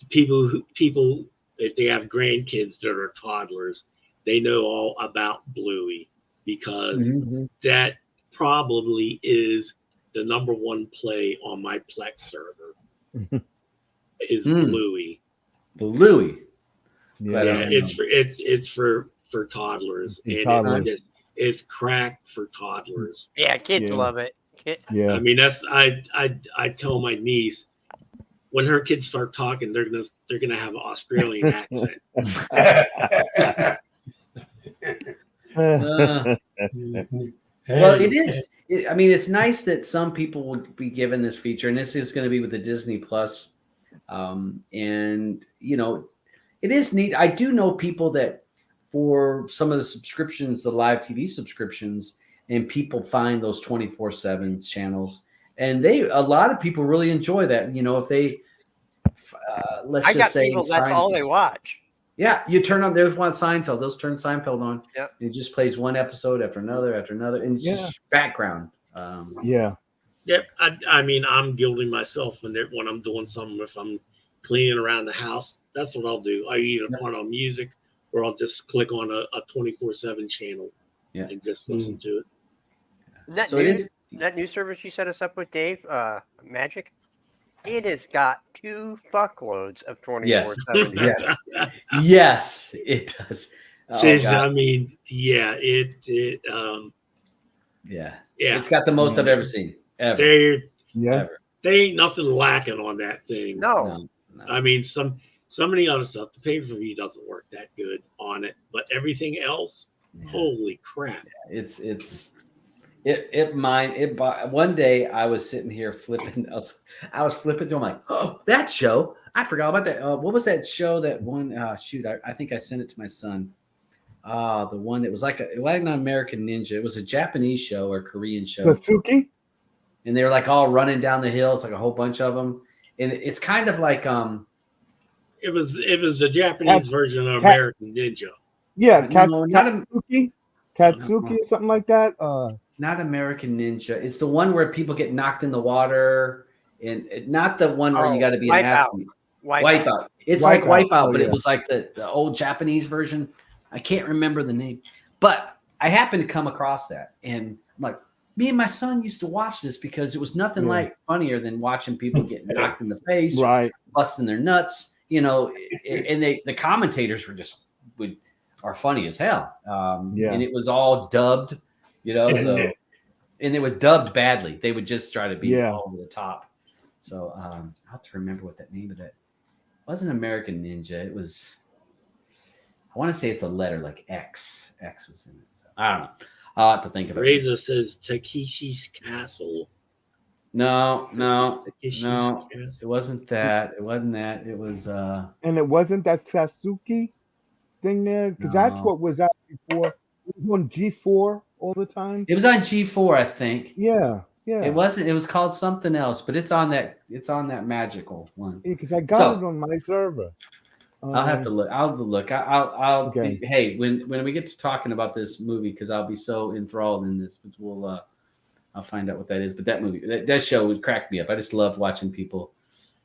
people, if they have grandkids that are toddlers, they know all about Bluey, because that probably is the number one play on my Plex server is Bluey. Bluey. Yeah, it's for toddlers, and it's cracked for toddlers. Yeah, kids love it. Yeah, I mean, that's I tell my niece, when her kids start talking, they're gonna have an Australian accent. Well, it is. I mean, it's nice that some people will be given this feature, and this is going to be with the Disney Plus. And it is neat. I do know people that for some of the subscriptions, the live TV subscriptions, and people find those 24/7 channels, and a lot of people really enjoy that. If they, let's just say, people, that's all they watch. Yeah, you turn on. There's one Seinfeld. They'll turn Seinfeld on. Yep. It just plays one episode after another, and it's just background. Yeah. Yep. I mean, I'm guilting myself when I'm doing something. If I'm cleaning around the house, that's what I'll do. I either put on music, or I'll just click on a 24/7 channel, and just listen to it. That new service you set us up with, Dave, Magic, it has got 2 fuckloads of 24/7. Yes. Yes, it does. I mean, It's got the most I've ever seen. Ever. They ain't nothing lacking on that thing. No. I mean, some of the other stuff, the pay-per-view doesn't work that good on it, but everything else, holy crap! One day I was sitting here flipping. I was flipping through. I'm like, oh, that show! I forgot about that. What was that show? That one? Shoot! I think I sent it to my son. The one that was like an American Ninja. It was a Japanese show or Korean show. Satsuki? And they were like all running down the hills, like a whole bunch of them. And it's kind of like It was a Japanese version of American Ninja. Yeah, Katsuki or something like that. Not American Ninja. It's the one where people get knocked in the water, and not the one where you got to be an athlete. Wipeout. It's like Wipeout, but it was like the old Japanese version. I can't remember the name, but I happened to come across that, and I'm like, me and my son used to watch this because it was nothing like funnier than watching people get knocked in the face, busting their nuts, and the commentators are funny as hell. And it was all dubbed, so, and it was dubbed badly. They would just try to be all over the top. So I have to remember what that name of that. It wasn't American Ninja. It was, I want to say it's a letter like X. X was in it. So, I don't know. I'll have to think of it. Razor says Takeshi's Castle. No. Castle. It wasn't that. It wasn't that. It was and it wasn't that Sasuke thing there? Because that's what was out before. It was on G4 all the time. It was on G4, I think. Yeah. It wasn't. It was called something else, but it's on that magical one. Because I got it on my server. I'll have to look. I'll have to look. I'll Okay. Hey, when we get to talking about this movie, because I'll be so enthralled in this, I'll find out what that is. But that movie, that show would crack me up. I just love watching people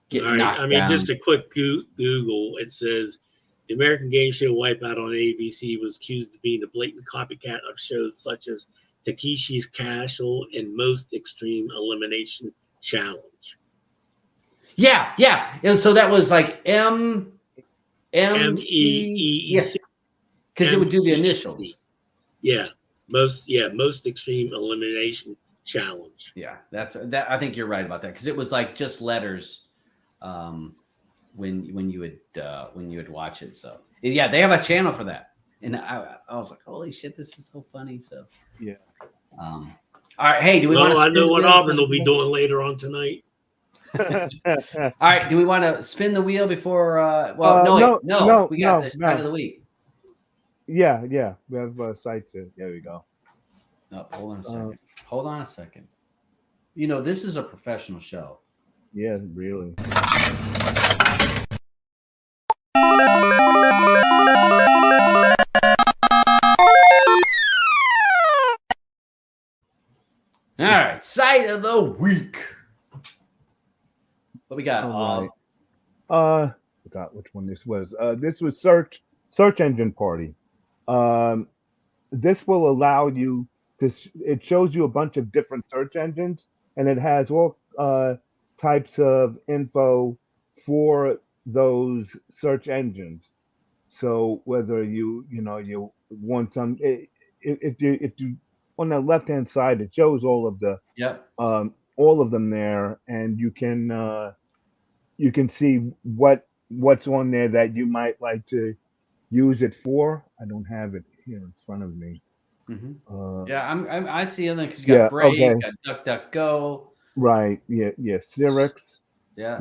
get knocked down. Just a quick Google. It says the American game show Wipeout on ABC was accused of being a blatant copycat of shows such as Takeshi's Castle and Most Extreme Elimination Challenge. Yeah. And so that was like MEEEC. because it would do the MTC. initials. Yeah, most extreme elimination challenge. Yeah, that's that. I think you're right about that because it was like just letters when you would watch it. So yeah, they have a channel for that, and I was like, holy shit, this is so funny. So Yeah. All right, hey, do we want to? I know what Auburn will be doing later on tonight. All right, do we want to spin the wheel before? No, we got this fight of the week. Yeah. We have sites here. There we go. No, hold on a second. You know, this is a professional show. Yeah, really. All right, site of the week. What we got? All right. Forgot which one this was. This was search engine party. This will allow you to. It shows you a bunch of different search engines, and it has all types of info for those search engines. So whether you want some, if you on the left hand side, it shows all of the all of them there, and you can see what's on there that you might like to use it for. I don't have it here in front of me. Mm-hmm. I see them because you got Brave, you got DuckDuckGo. Right. Yeah. Sirix. Yeah.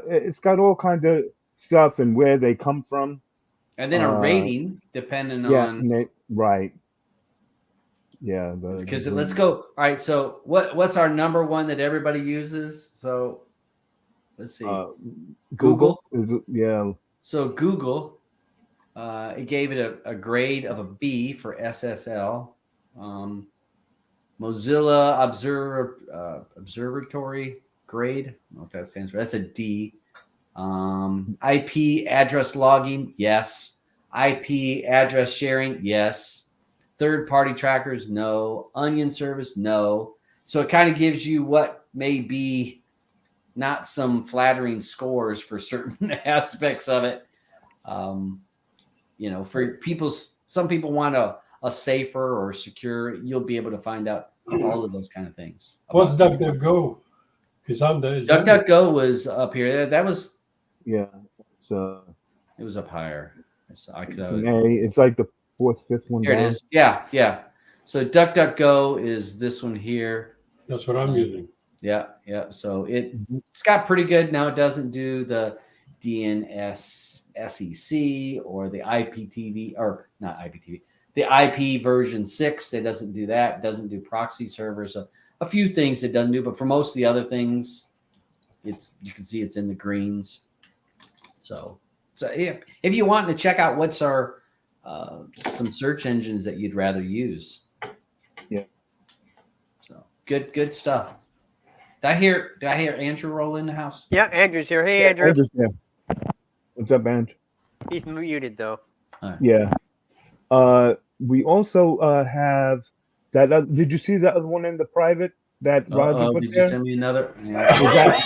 It's got all kinds of stuff and where they come from. And then a rating depending on. Right. Yeah. Because let's go. All right. So what's our number one that everybody uses? So let's see. Google. Yeah. So Google, it gave it a grade of a B for SSL. Mozilla Observatory grade. I don't know what that stands for. That's a D. IP address logging, yes. IP address sharing, yes. Third-party trackers, no. Onion service, no. So it kind of gives you what may be not some flattering scores for certain aspects of it. For people, some people want a safer or secure. You'll be able to find out all of those kind of things. What's DuckDuckGo? Is on the DuckDuckGo was up here. That was it was up higher. It's like the fourth, fifth one. Here down. it is. Yeah. So DuckDuckGo is this one here. That's what I'm using. Yeah. So it's got pretty good. Now it doesn't do the DNS SEC or the IPTV or not IPTV. The IP version 6, it doesn't do that. It doesn't do proxy servers. So a few things it doesn't do, but for most of the other things, you can see it's in the greens. So yeah, if you want to check out what's our some search engines that you'd rather use. Yeah. So good stuff. Did I hear Andrew roll in the house? Yeah, Andrew's here. Hey, Andrew. Andrew's here. What's up, Andrew? He's muted though. Right. Yeah. We also have that. Did you see the other one in the private that Roger put did there? You send me another? Yeah.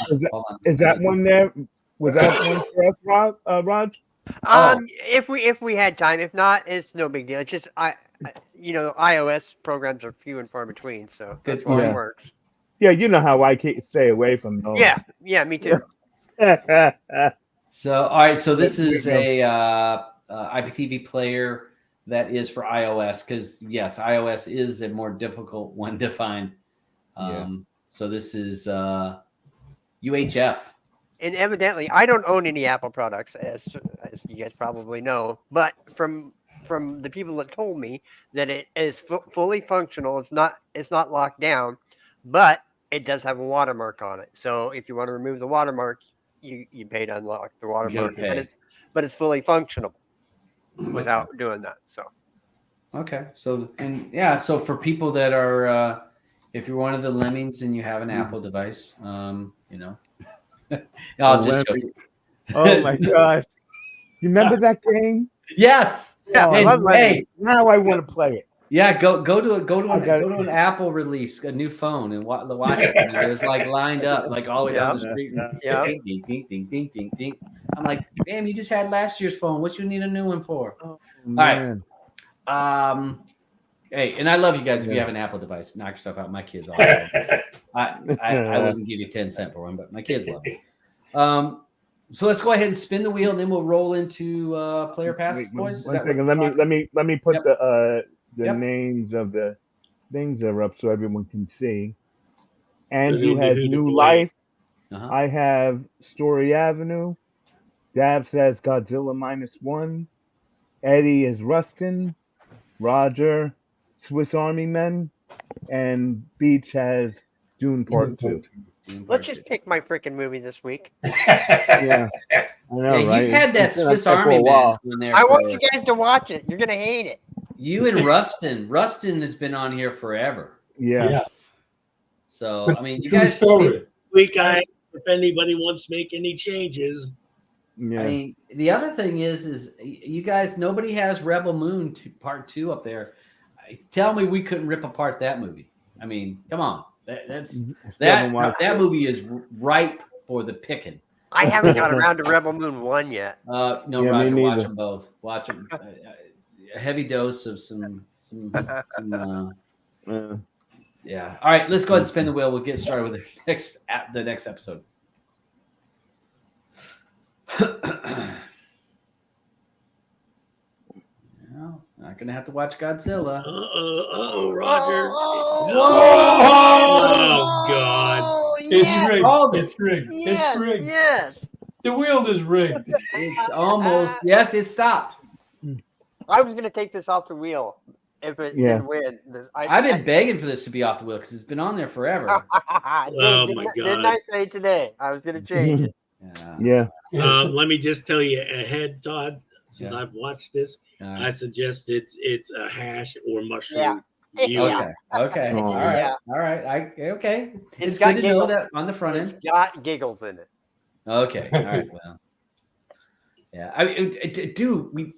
Is that one there? Was that one for us, Raj? If we had time, if not, it's no big deal. It's just iOS programs are few and far between, so that's why it works. Yeah, you know how I can't stay away from those. Yeah, me too. So all right, so this is a IPTV player that is for iOS because yes, iOS is a more difficult one to find. So this is UHF. And evidently, I don't own any Apple products, as you guys probably know. But from the people that told me that it is fully functional, it's not locked down, but it does have a watermark on it. So if you want to remove the watermark, you pay to unlock the watermark. But it's fully functional without doing that. So okay, so for people that are, if you're one of the lemmings and you have an Apple device, I'll just show you. Oh my gosh! You remember that game? Yes. Yeah. I love now I want to play it. Yeah, go to an Apple release, a new phone, and watch it. And there's like lined up, like all the way down the street. Yeah. Ding, ding, ding, ding, ding, ding. I'm like, damn, you just had last year's phone. What you need a new one for? Oh, all right. Hey, and I love you guys. If you have an Apple device, knock yourself out. My kids all love it. I wouldn't give you 10 cents for one, but my kids love it. So let's go ahead and spin the wheel, and then we'll roll into player pass, boys. Is One that second. what Let me put Yep. the Yep. names of the things that are up so everyone can see. Andrew Who has to New play. Life. Uh-huh. I have Story Avenue. Dabs has Godzilla -1. Eddie is Rustin. Roger, Swiss Army Men. And Beach has Dune Part 2. Let's just pick my freaking movie this week. Yeah. I know, Yeah, right? you've had that It's been Swiss up there for a Army Man while. on there. I for- want you guys to watch it. You're gonna hate it. You and Rustin. Rustin has been on here forever. Yeah. So I mean, you True guys. story. Week, if anybody wants to make any changes, Yeah. I mean, the other thing is you guys. Nobody has Rebel Moon Part 2 up there. Tell me we couldn't rip apart that movie. I mean, come on. That movie is ripe for the picking. I haven't got around to Rebel Moon 1 yet. No, Yeah, me Roger, watch neither. them both. Watch them. A heavy dose of some yeah. All right, let's go ahead and spin the wheel. We'll get started with the next episode. No, not gonna have to watch Godzilla. Roger. Oh, God. It's yes, rigged. Called it. It's rigged. yes, It's rigged. yes. The wheel is rigged. It's almost yes, it stopped. I was gonna take this off the wheel if it didn't win. I've been begging for this to be off the wheel because it's been on there forever. Oh, my Didn't God. I say today? I was gonna change it. Yeah. Yeah. Let me just tell you ahead, Todd. Since Yeah. I've watched this, All I right. suggest it's a hash or mushroom. Yeah. view. Okay. Okay. Oh, All right. yeah. All right. Okay. It's It's got good to know giggles. that on the front It's end. got giggles in it. Okay. All right. Well. Yeah. I mean, dude,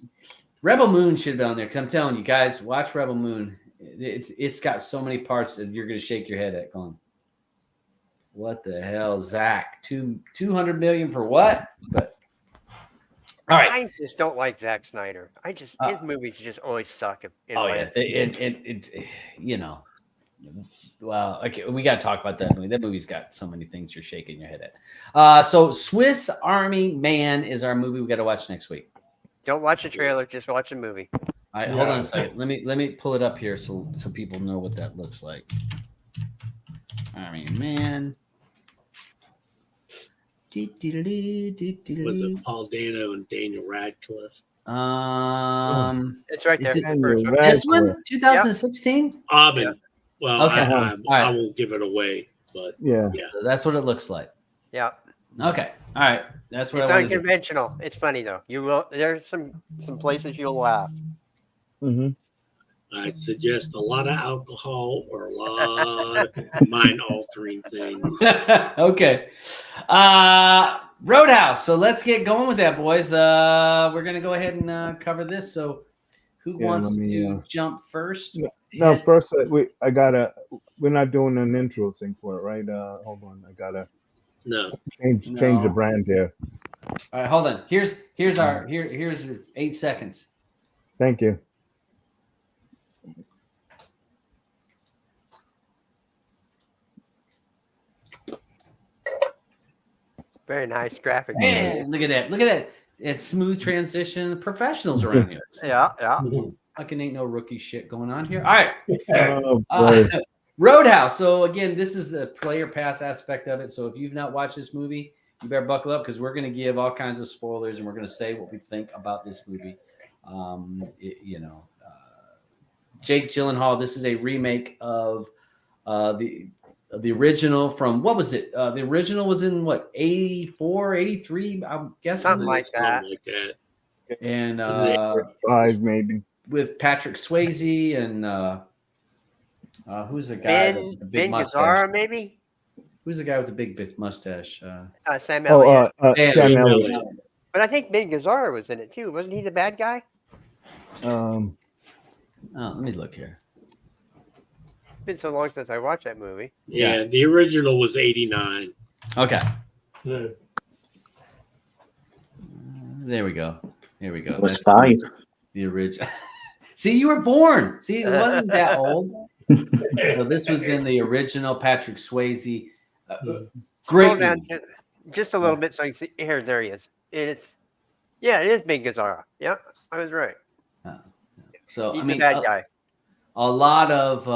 Rebel Moon should have been on there because I'm telling you guys, watch Rebel Moon. It's got so many parts that you're gonna shake your head at going, what the hell, Zach? 200 million for what? But all right. I just don't like Zack Snyder. His movies just always suck. Oh yeah, it you know. Well, okay, we got to talk about that movie. That movie's got so many things you're shaking your head at. So Swiss Army Man is our movie we got to watch next week. Don't watch the trailer. Just watch the movie. All right, hold on a second. Let me pull it up here so people know what that looks like. Army Man. Was it Paul Dano and Daniel Radcliffe? It's right Is there. it The first one. this one, 2016. Aubin. Well, Okay. I right. won't give it away, but Yeah. That's what it looks like. Yeah. Okay, all right. That's what It's I wanted to do. unconventional. It's funny though. You will. There's some places you'll laugh. Mm-hmm. I suggest a lot of alcohol or a lot of mind-altering things. Okay. Roadhouse. So let's get going with that, boys. We're gonna go ahead and cover this. So who wants to jump first? No, first we're not doing an intro thing for it, right? Hold on, I gotta change the brand here. All right, hold on. Here's 8 seconds. Thank you. Very nice graphic. Man, look at that. Look at that. It's smooth transition. Professionals around here. Yeah, yeah. Fucking ain't no rookie shit going on here. All right. Oh, boy. Roadhouse. So again, this is the player pass aspect of it. So if you've not watched this movie, you better buckle up because we're going to give all kinds of spoilers and we're going to say what we think about this movie. Jake Gyllenhaal. This is a remake of the original from, what was it? The original was in what, 84, 83? I'm guessing. Something like that. And 5 maybe. with Patrick Swayze and who's the guy with the big Ben mustache? Gazzara, maybe? Who's the guy with the big mustache? Sam Elliott. Sam Elliott. But I think Ben Gazzara was in it too. Wasn't he the bad guy? Let me look here. It's been so long since I watched that movie. Yeah, the original was 89. Okay. Yeah. There we go. Here we go. It was 5. The original. See, you were born. See, it wasn't that old. So this was in the original Patrick Swayze. Great Scroll down movie. just a little bit so you can see. Here, there he is. It is Big Gazzara. Yeah, I was right. So He's I mean, the bad guy. a lot of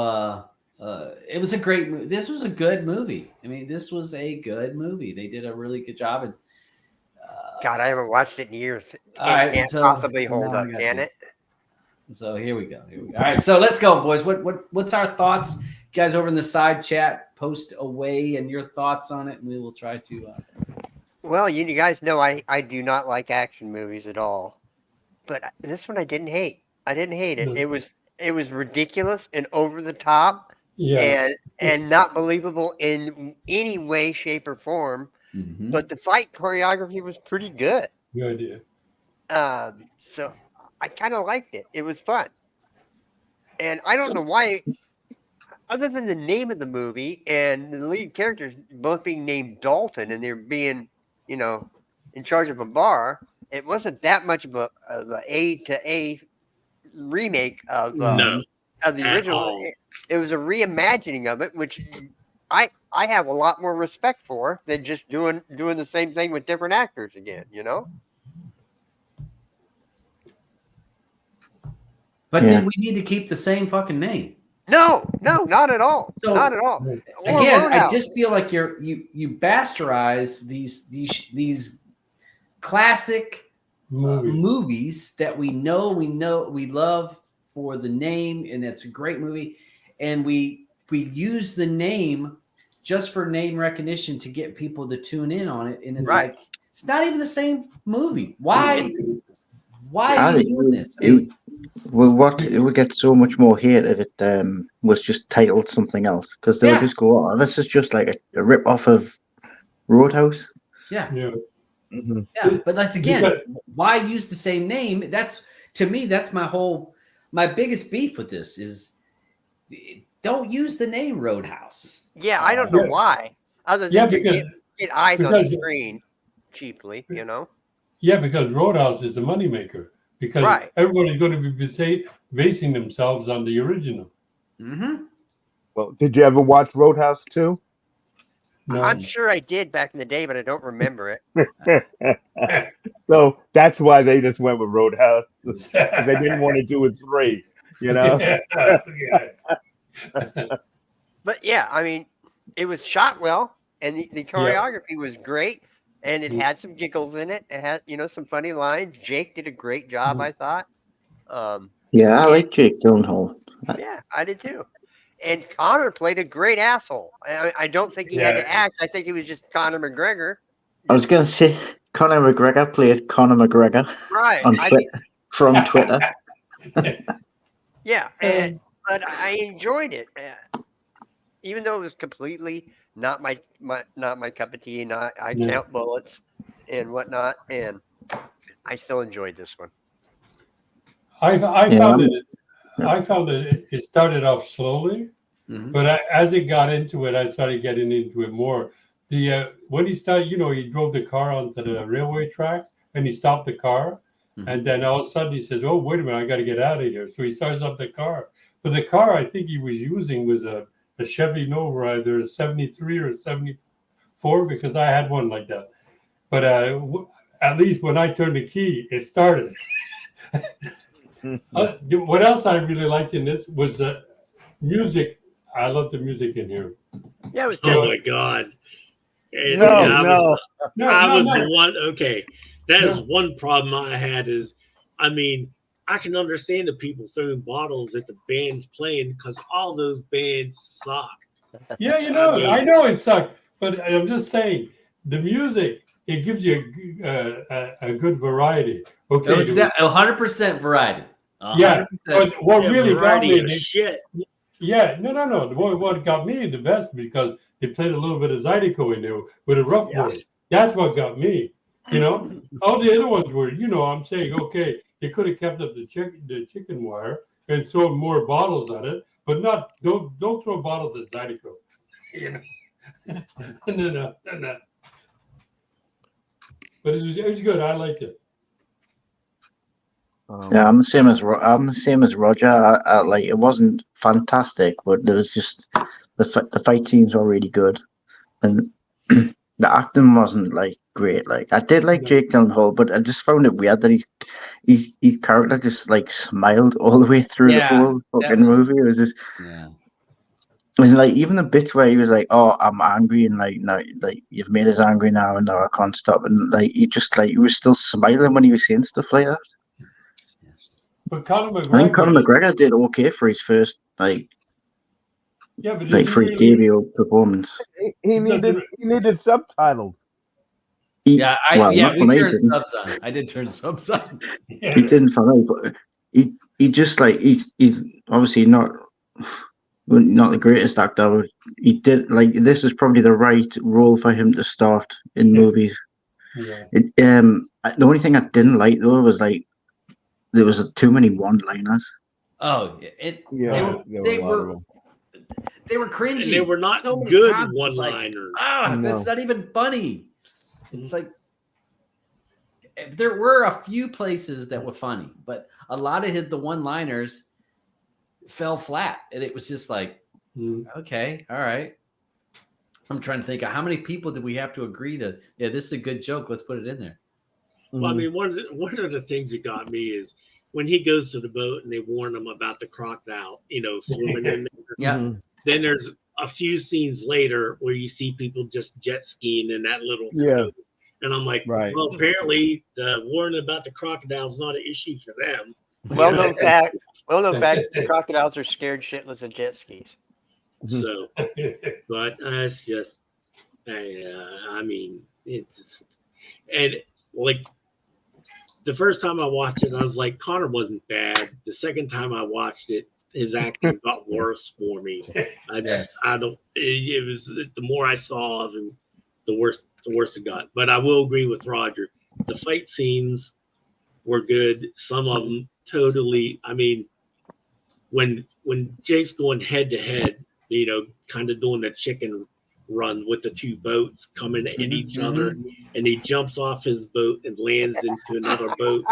it was a great movie. This was a good movie. I mean, this was a good movie. They did a really good job. And God, I haven't watched it in years. It all right, can't so possibly hold now I up, got can this. it? So here we go. All right, so let's go, boys. What's our thoughts? You guys over in the side chat, post away and your thoughts on it, and we will try to. Well, you guys know I do not like action movies at all, but this one I didn't hate. I didn't hate it. No. It was ridiculous and over the top Yeah. and not believable in any way, shape, or form. Mhm. But the fight choreography was pretty good. Good idea. So I kind of liked it. It was fun. And I don't know why, other than the name of the movie and the lead characters both being named Dalton and they're being, in charge of a bar, it wasn't that much of a A to A remake of No, of the at original. all. It was a reimagining of it, which I have a lot more respect for than just doing the same thing with different actors again. But Yeah. did we need to keep the same fucking name? No, not at all. So, Not at all. Or Again, I Roadhouse. just feel like you bastardize these classic Movie. movies that we love for the name, and it's a great movie, and we use the name just for name recognition to get people to tune in on it, and it's Right. like it's not even the same movie. Why I are you think doing this? it would get so much more hate if it was just titled something else, because they Yeah. would just go, "Oh, this is just like a rip off of Roadhouse." Yeah. Yeah. Mhm. Yeah, but that's again, Because- why use the same name? That's to me, that's my biggest beef with this is don't use the name Roadhouse. Yeah, I don't know Yeah. why. Other Yeah, than to because get eyes on the because- screen cheaply, yeah, because Roadhouse is the moneymaker. Because Right. everybody's going to be basing themselves on the original. Mm-hmm. Well, did you ever watch Roadhouse 2? No. I'm sure I did back in the day, but I don't remember it. So that's why they just went with Roadhouse. 'Cause they didn't want to do a 3, Yeah. But yeah, I mean, it was shot well, and the choreography was great, and it had some giggles in it. It had some funny lines. Jake did a great job, I thought. Yeah, I like Jake Gyllenhaal. Yeah, I did too. And Connor played a great asshole. I don't think he had Yeah. to act. I think he was just Conor McGregor. I was going to say Conor McGregor played Conor McGregor Right. on I Twitter, from Twitter. Yeah, but I enjoyed it, even though it was completely not my cup of tea. I Yeah. count bullets and whatnot, and I still enjoyed this one. I Yeah, found I'm- it. I found that it started off slowly, Mhm. but as it got into it, I started getting into it more. When he started, he drove the car onto the railway tracks and he stopped the car, Mhm. and then all of a sudden he says, "Oh, wait a minute, I got to get out of here." So he starts up the car, but the car I think he was using was a Chevy Nova, either a 73 or a 74, because I had one like that. But at least when I turned the key, it started. What else I really liked in this was the music. I love the music in here. Yeah, it was Oh good. my God. And, No, and I was, no. I was no. the one. Okay, that is No. one problem I had. Is I mean, I can understand the people throwing bottles at the bands playing because all those bands suck. Yeah, I I know it sucked, but I'm just saying the music. It gives you a good variety. Okay, It was 100% variety. Yeah, 100%. but what Yeah, really got variety me? of shit. Yeah, no. What got me the best because they played a little bit of Zydeco in there with a rough Yeah. board. That's what got me. All the other ones were. I'm saying okay, they could have kept up the chicken wire and thrown more bottles at it, but don't throw bottles at Zydeco. No. But it was good. I liked it. Yeah, I'm the same as Roger. I like it wasn't fantastic, but there was just the fight scenes were really good, and the acting wasn't like great. Like I did like Jake Gyllenhaal, but I just found it weird that his character just like smiled all the way through the whole fucking movie. It was just and like even the bits where he was like, "Oh, I'm angry," and like, "No, like you've made us angry now, and now I can't stop," and like he was still smiling when he was saying stuff like that. But Conor I think Conor McGregor, McGregor did okay for his first for his really, debut performance. He needed subtitles. We turned subs on. I did turn subs on. He didn't for me, but he just like he's obviously not the greatest actor. But he did like this is probably the right role for him to start in movies. Yeah. The only thing I didn't like though was like there was too many one-liners. Oh, they were cringy. And they were not so good times, one-liners. Like, that's not even funny. It's like there were a few places that were funny, but a lot of the one-liners fell flat, and it was just like, okay, all right. I'm trying to think of how many people did we have to agree to? Yeah, this is a good joke. Let's put it in there. Well, I mean, one of the things that got me is when he goes to the boat and they warn him about the crocodile, swimming in there. Yeah. Then there's a few scenes later where you see people just jet skiing in that little boat. And I'm like, well, apparently the warning about the crocodile is not an issue for them. Well-known fact, crocodiles are scared shitless of jet skis. So, but it's just, I mean, it's just, and like the first time I watched it, I was like, Connor wasn't bad. The second time I watched it, his acting got worse for me. It was the more I saw of him, the worse it got. But I will agree with Roger. The fight scenes were good. Some of them totally. I mean, when Jake's going head to head, kind of doing the chicken run with the two boats coming at each other, and he jumps off his boat and lands into another boat.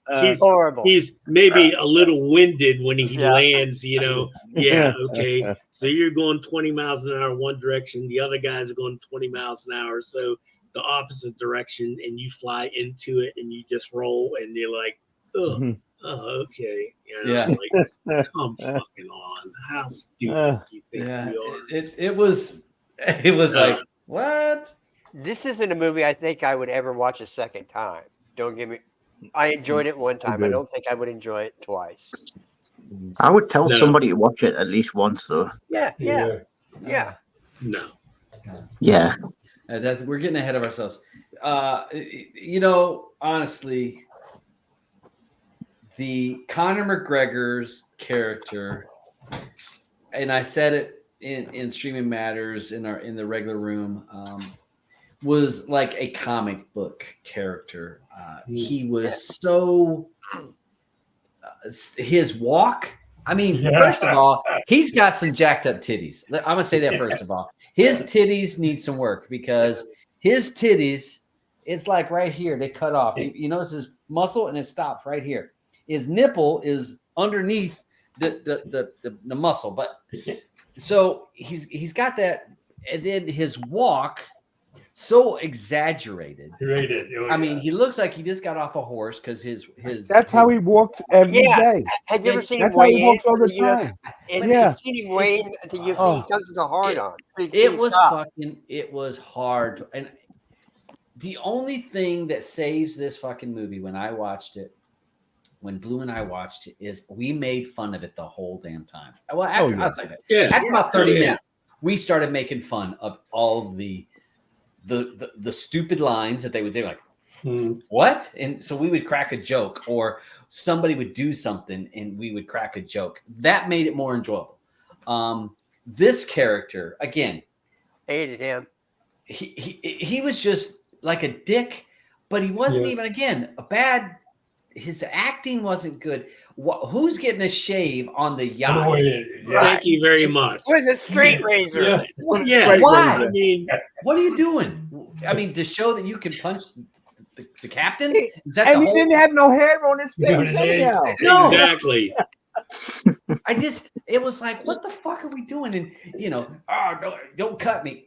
And he's horrible. He's maybe a little winded when he lands. Okay. So you're going 20 miles an hour one direction, the other guys are going 20 miles an hour, so the opposite direction, and you fly into it and you just roll, and you're like, oh, okay. Like, come fucking on. How stupid do you think we are? It was like, what? This isn't a movie I think I would ever watch a second time. Don't get me. I enjoyed it one time. I don't think I would enjoy it twice. I would tell somebody to watch it at least once, though. Yeah. No. Yeah. We're getting ahead of ourselves. Honestly, the Conor McGregor's character, and I said it in Streaming Matters in the regular room, was like a comic book character. He was so his walk. I mean, first of all, he's got some jacked up titties. I'm gonna say that first of all. His titties need some work because his titties, it's like right here. They cut off. You notice his muscle and it stops right here. His nipple is underneath the muscle, but so he's got that, and then his walk so exaggerated. I mean, he looks like he just got off a horse because his that's how he walks every day. Have you ever seen that's him how he weigh walks all the time. And you've seen him weigh at the UFC, he comes with a hard on. It was hard. And the only thing that saves this fucking movie when I watched it, when Blue and I watched it, is we made fun of it the whole damn time. Well, after about 30 minutes, we started making fun of all the stupid lines that they would say, like, what? And so we would crack a joke, or somebody would do something and we would crack a joke. That made it more enjoyable. This character, again, hated him. He was just like a dick, but he wasn't even, again, a bad. His acting wasn't good. Who's getting a shave on the yacht? Thank you very much. With a straight razor. Why? I mean, what are you doing? I mean, to show that you can punch the captain? He- Is that And the he whole? didn't have no hair on his Yeah, face his age. anyhow. No. Exactly. It was like, what the fuck are we doing? And don't cut me.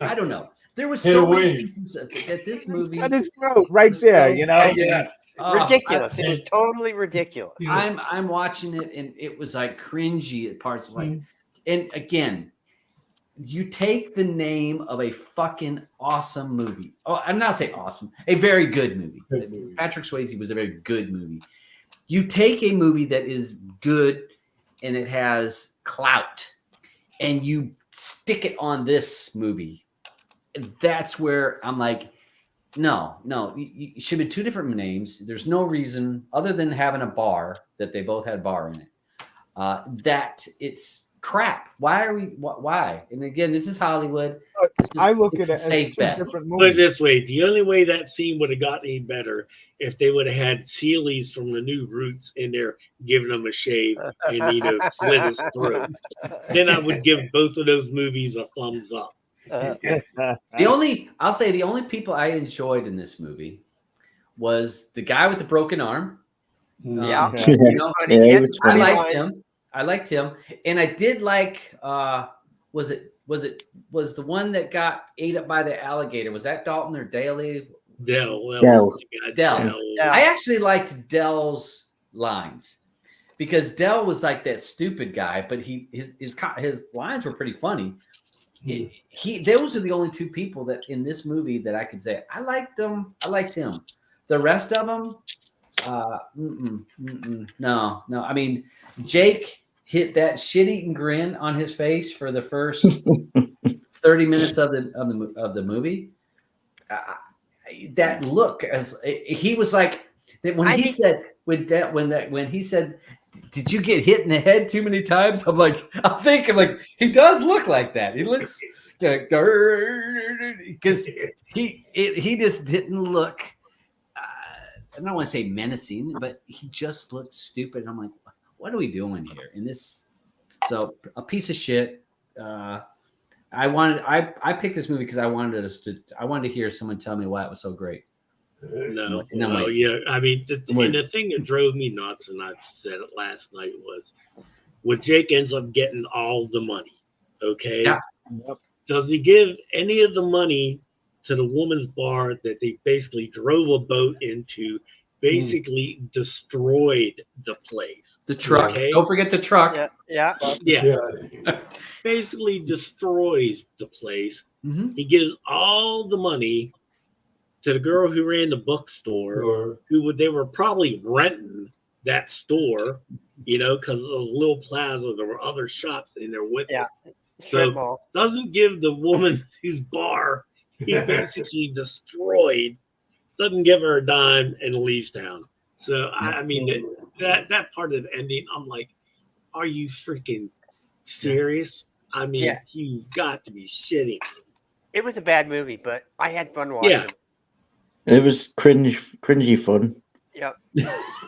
I don't know. There was Hit so away. many things that this movie. Cut his throat right was there, so- you know? Yeah. Ridiculous. It was totally ridiculous. I'm watching it and it was like cringy at parts. Like, and again, you take the name of a fucking awesome movie. Oh, I'm not saying awesome, a very good movie. Good movie. Patrick Swayze was a very good movie. You take a movie that is good and it has clout, and you stick it on this movie. And that's where I'm like, no, you should be two different names. There's no reason other than having a bar that they both had bar in it. That it's crap. Why are we? Why? And again, this is Hollywood. I look at it's it a as safe two bet. different Put it movies. this way: the only way that scene would have gotten any better if they would have had Sealy's from the New Roots in there giving him a shave and slit his throat. Then I would give both of those movies a thumbs up. I'll say the only people I enjoyed in this movie was the guy with the broken arm. Yeah. You know, Funny, Yeah, yeah, he was I funny liked line. him. I liked him, and I did like. Was the one that got ate up by the alligator? Was that Dalton or Daly? Dell. Dell. I actually liked Dell's lines because Dell was like that stupid guy, but his lines were pretty funny. Those are the only two people that in this movie that I could say I liked them. I liked him. The rest of them, no. I mean, Jake hit that shit-eating grin on his face for the first 30 minutes of the movie. That look, as he was like when he said, "Did you get hit in the head too many times?" I'm thinking like he does look like that. He looks because he just didn't look. I don't want to say menacing, but he just looked stupid. And I'm like, what are we doing here? In this, so a piece of shit. I picked this movie because I wanted to hear someone tell me why it was so great. No, No, well, wait. yeah. I mean, the Wait. thing that drove me nuts, and I said it last night, was when Jake ends up getting all the money. Okay, Yeah. Yep. does he give any of the money to the woman's bar that they basically drove a boat into? Basically destroyed the place. The truck. Okay? Don't forget the truck. Yeah. Yeah, basically destroys the place. Mhm. He gives all the money to the girl who ran the bookstore, Or they were probably renting that store, because of those little plaza, there were other shops in there with Yeah. it. Strip So mall. doesn't give the woman whose bar he basically destroyed, doesn't give her a dime and leaves town. So I mean that part of the ending, I'm like, are you freaking serious? I mean, Yeah. you got to be shitting. It was a bad movie, but I had fun watching. Yeah. It was cringy fun. Yep.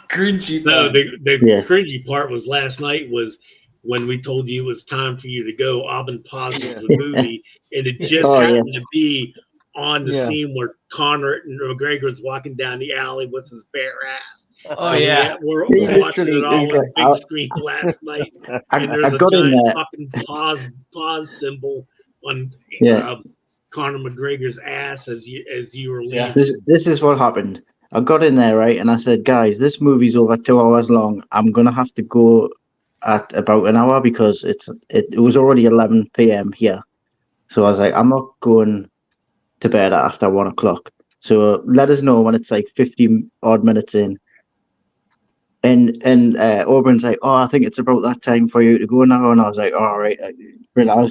Cringy. No, fun. the Yeah. cringy part was last night was when we told you it was time for you to go. Alvin pauses the movie, and it just Oh, yeah. happened to be on the Yeah. scene where Conor and McGregor was walking down the alley with his bare ass. Oh So, yeah. we're He watching literally it all is on like, big screen last night, and there's I a got in giant there. fucking pause symbol on Yeah. Conor McGregor's ass as you were Yeah. leaving. This is what happened. I got in there, right, and I said, guys, this movie's over 2 hours long. I'm gonna have to go at about an hour because it was already 11 p.m. here. So I was like, I'm not going to bed after 1 o'clock. So let us know when it's like 50 odd minutes in. And Auburn's like, oh, I think it's about that time for you to go now. And I was like, all right. I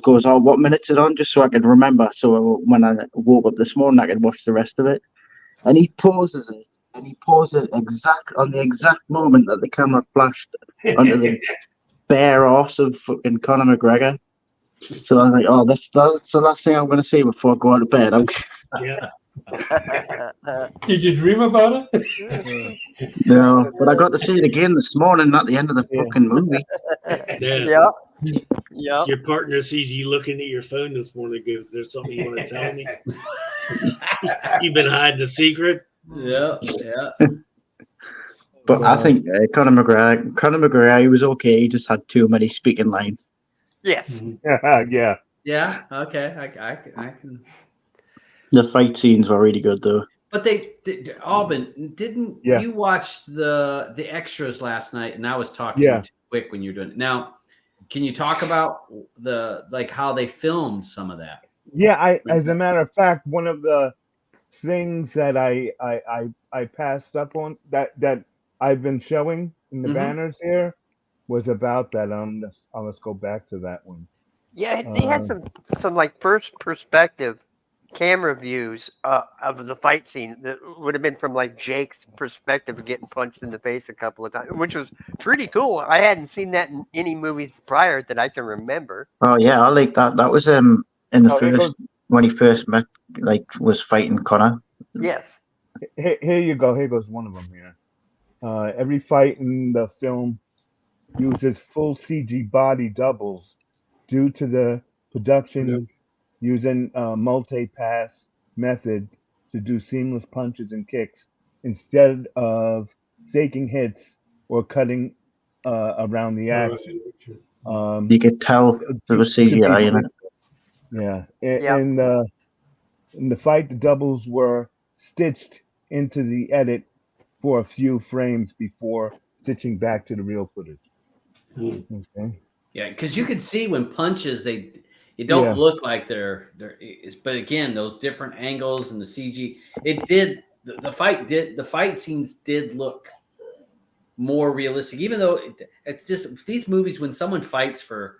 goes, oh, what minute's it on? Just so I can remember. So when I woke up this morning, I could watch the rest of it. And he pauses it. And he pauses it on the exact moment that the camera flashed onto the bare arse of fucking Conor McGregor. So I was like, oh, that's the last thing I'm going to see before I go to bed. Yeah. did you dream about it? No, but I got to see it again this morning at the end of the Yeah. fucking movie. Yeah. Yep. Your partner sees you looking at your phone this morning. Goes, "There's something you want to tell me?" You've been hiding a secret. Yeah, yeah. But I think Conor McGregor, he was okay. He just had too many speaking lines. Yes. Yeah. Yeah. Okay. I can. The fight scenes were really good, though. But Alban, didn't Yeah. you watch the extras last night? And I was talking Yeah. too quick when you're doing it. Now, can you talk about how they filmed some of that? Yeah, as a matter of fact, one of the things that I passed up on that I've been showing in the Mhm. banners here was about that. Let's go back to that one. Yeah, they had some like first perspective camera views of the fight scene that would have been from like Jake's perspective of getting punched in the face a couple of times, which was pretty cool. I hadn't seen that in any movies prior that I can remember. Oh yeah, I like that. That was in the Oh, first when he first met, was fighting Connor. Yes. Here you go. Here goes one of them here. Every fight in the film uses full CG body doubles due to the production using multi-pass method to do seamless punches and kicks instead of faking hits or cutting around the action. You could tell there was CGI in it. Yeah, Yep. and in the fight, the doubles were stitched into the edit for a few frames before stitching back to the real footage. Okay. Yeah, because you could see when punches it don't look like they're but again, those different angles and the CG, the fight scenes did look more realistic, even though it's just these movies when someone fights for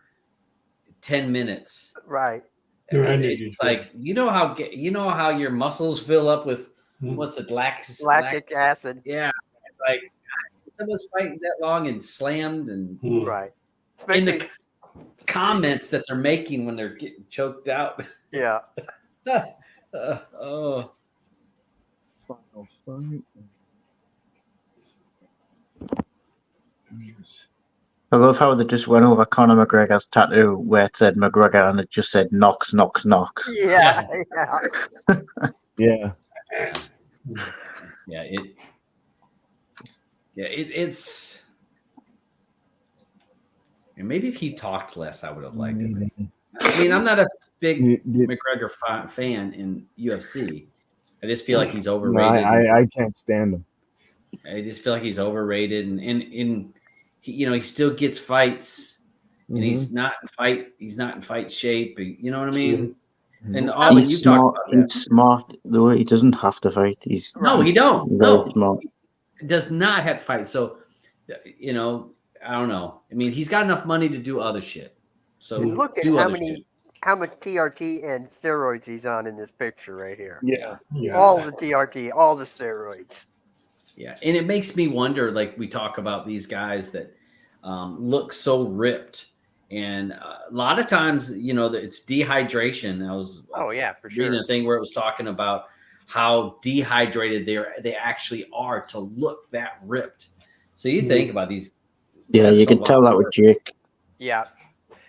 10 minutes, Right. it's like you know how your muscles fill up with what's it, Lactic acid. Yeah, it's like someone's fighting that long and slammed and Right. in Especially the comments that they're making when they're getting choked out. yeah. Oh. I love how they just went over Conor McGregor's tattoo where it said McGregor and it just said Knox, Knox, Knox. Yeah. Yeah. It's and maybe if he talked less, I would have liked it. I mean, I'm not a big McGregor fan in UFC. I just feel like he's overrated. No, I can't stand him. I just feel like he's overrated, and he still gets fights, and he's not in fight shape. You know what I mean? And Alban, you talked about that. He's smart though. He doesn't have to fight. He don't. No, smart. He does not have to fight. So, I don't know. I mean, he's got enough money to do other shit. So look at how much TRT and steroids he's on in this picture right here. Yeah. All the TRT, all the steroids. Yeah, and it makes me wonder. Like we talk about these guys that look so ripped, and a lot of times, it's dehydration. I was for sure. reading a thing where it was talking about how dehydrated they actually are to look that ripped. So you think about these. Yeah, you could tell that with Jake. Yeah.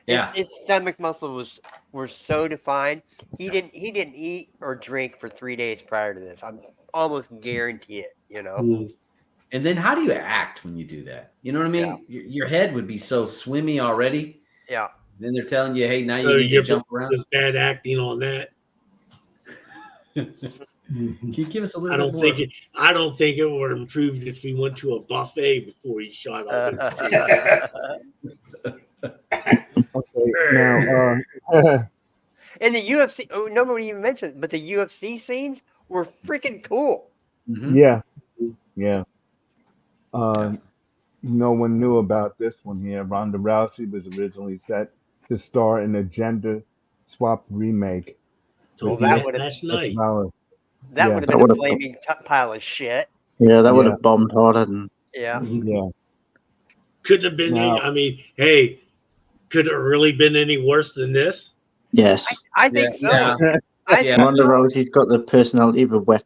Yeah. His stomach muscles were so defined. He didn't eat or drink for 3 days prior to this. I'm almost guarantee it. And then how do you act when you do that? You know what I mean? Yeah. Your head would be so swimmy already. Yeah. Then they're telling you, hey, now you need to jump around. There's bad acting on that. Can you give us a little I don't bit more? I don't think it would have improved if he went to a buffet before he shot all Okay. Now, And the UFC, nobody even mentioned, but the UFC scenes were freaking cool. Mm-hmm. Yeah. No one knew about this one here. Ronda Rousey was originally set to star in a gender swap remake. So that would've- last night. That Yeah. would have been a flaming pile of shit. Yeah, that would have bombed harder than. Yeah. Yeah. Couldn't have been. Now- I mean, hey, could it really been any worse than this? Yes. I think so. Yeah. Yeah. Ronda Rousey's got the personality of a wet,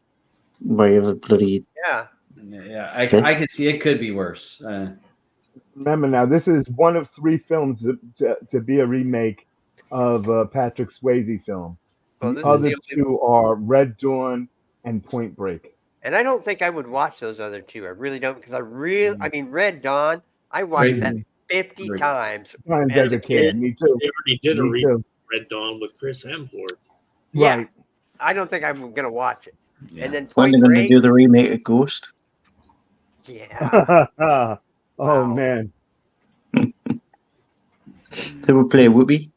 way of a bloody. Yeah. Yeah, I can see it could be worse. Remember now, this is one of 3 films to be a remake of Patrick Swayze film. Well, The this is other the only, two are Red Dawn and Point Break. and I don't think I would watch those other two. I really don't, because I mean, Red Dawn, I watched Great. that 50 Great. times. Times as as a a kid. kid. Me too. They already did a Me remake too. of Red Dawn with Chris Hemsworth. Yeah, Right. I don't think I'm gonna watch it. Yeah. And then When Point they're going to Break, do the remake of Ghost? yeah. Oh Wow. man. They would play Whoopi.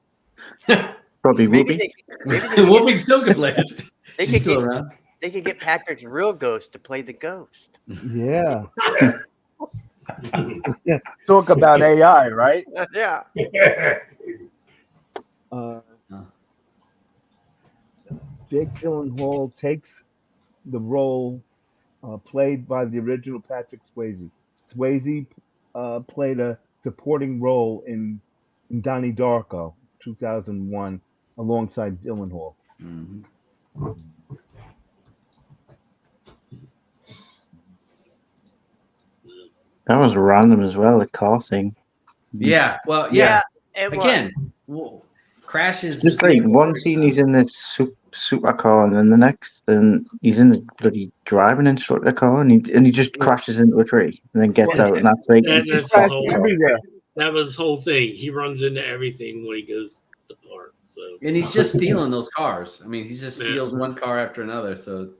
Probably Maybe Whoopi. they could get, Whoopi still could play it. they She's could still get around. they could get Patrick's real ghost to play the ghost. Yeah. Yeah. Talk about AI, right? Yeah. Jake Gyllenhaal takes the role played by the original Patrick Swayze. Swayze played a supporting role in Donnie Darko, 2001, alongside Gyllenhaal. Mhm. That was random as well, the car thing. Yeah. Well, yeah. It Again, whoa, crashes. Just like one scene he's in this supercar, and then the next, then he's in the bloody driving instructor car, and he just crashes into a tree, and then gets Well, out, and that's like And that's the Crashed whole. everywhere. That was his whole thing. He runs into everything when he goes to park. So And he's just stealing those cars. I mean, he just Yeah. steals one car after another. So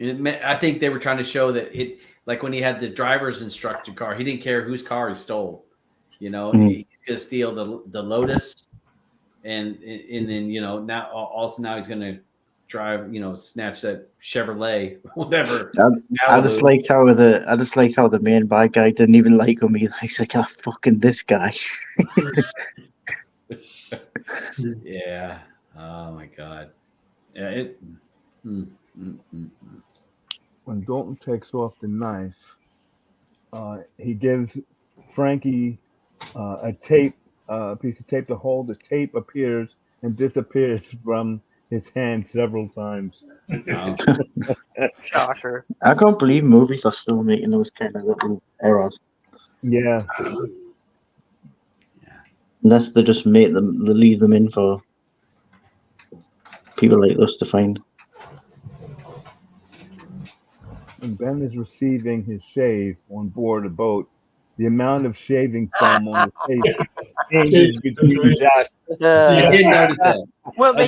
I think they were trying to show that it, like when he had the driver's instructor car, he didn't care whose car he stole. You know, he's gonna steal the Lotus, and then now also he's gonna drive, snatch that Chevrolet, whatever. I just liked how the main bad guy didn't even like him. He's like, "Ah, fucking this guy." Yeah. Oh my God. Yeah. When Dalton takes off the knife, he gives Frankie a piece of tape to hold. The tape appears and disappears from his hand several times. Shocker. I can't believe movies are still making those kind of little errors. Yeah. Unless they just leave them in for people like us to find. When Ben is receiving his shave on board a boat, the amount of shaving foam on the tape changes between shots. I did notice that. Well, I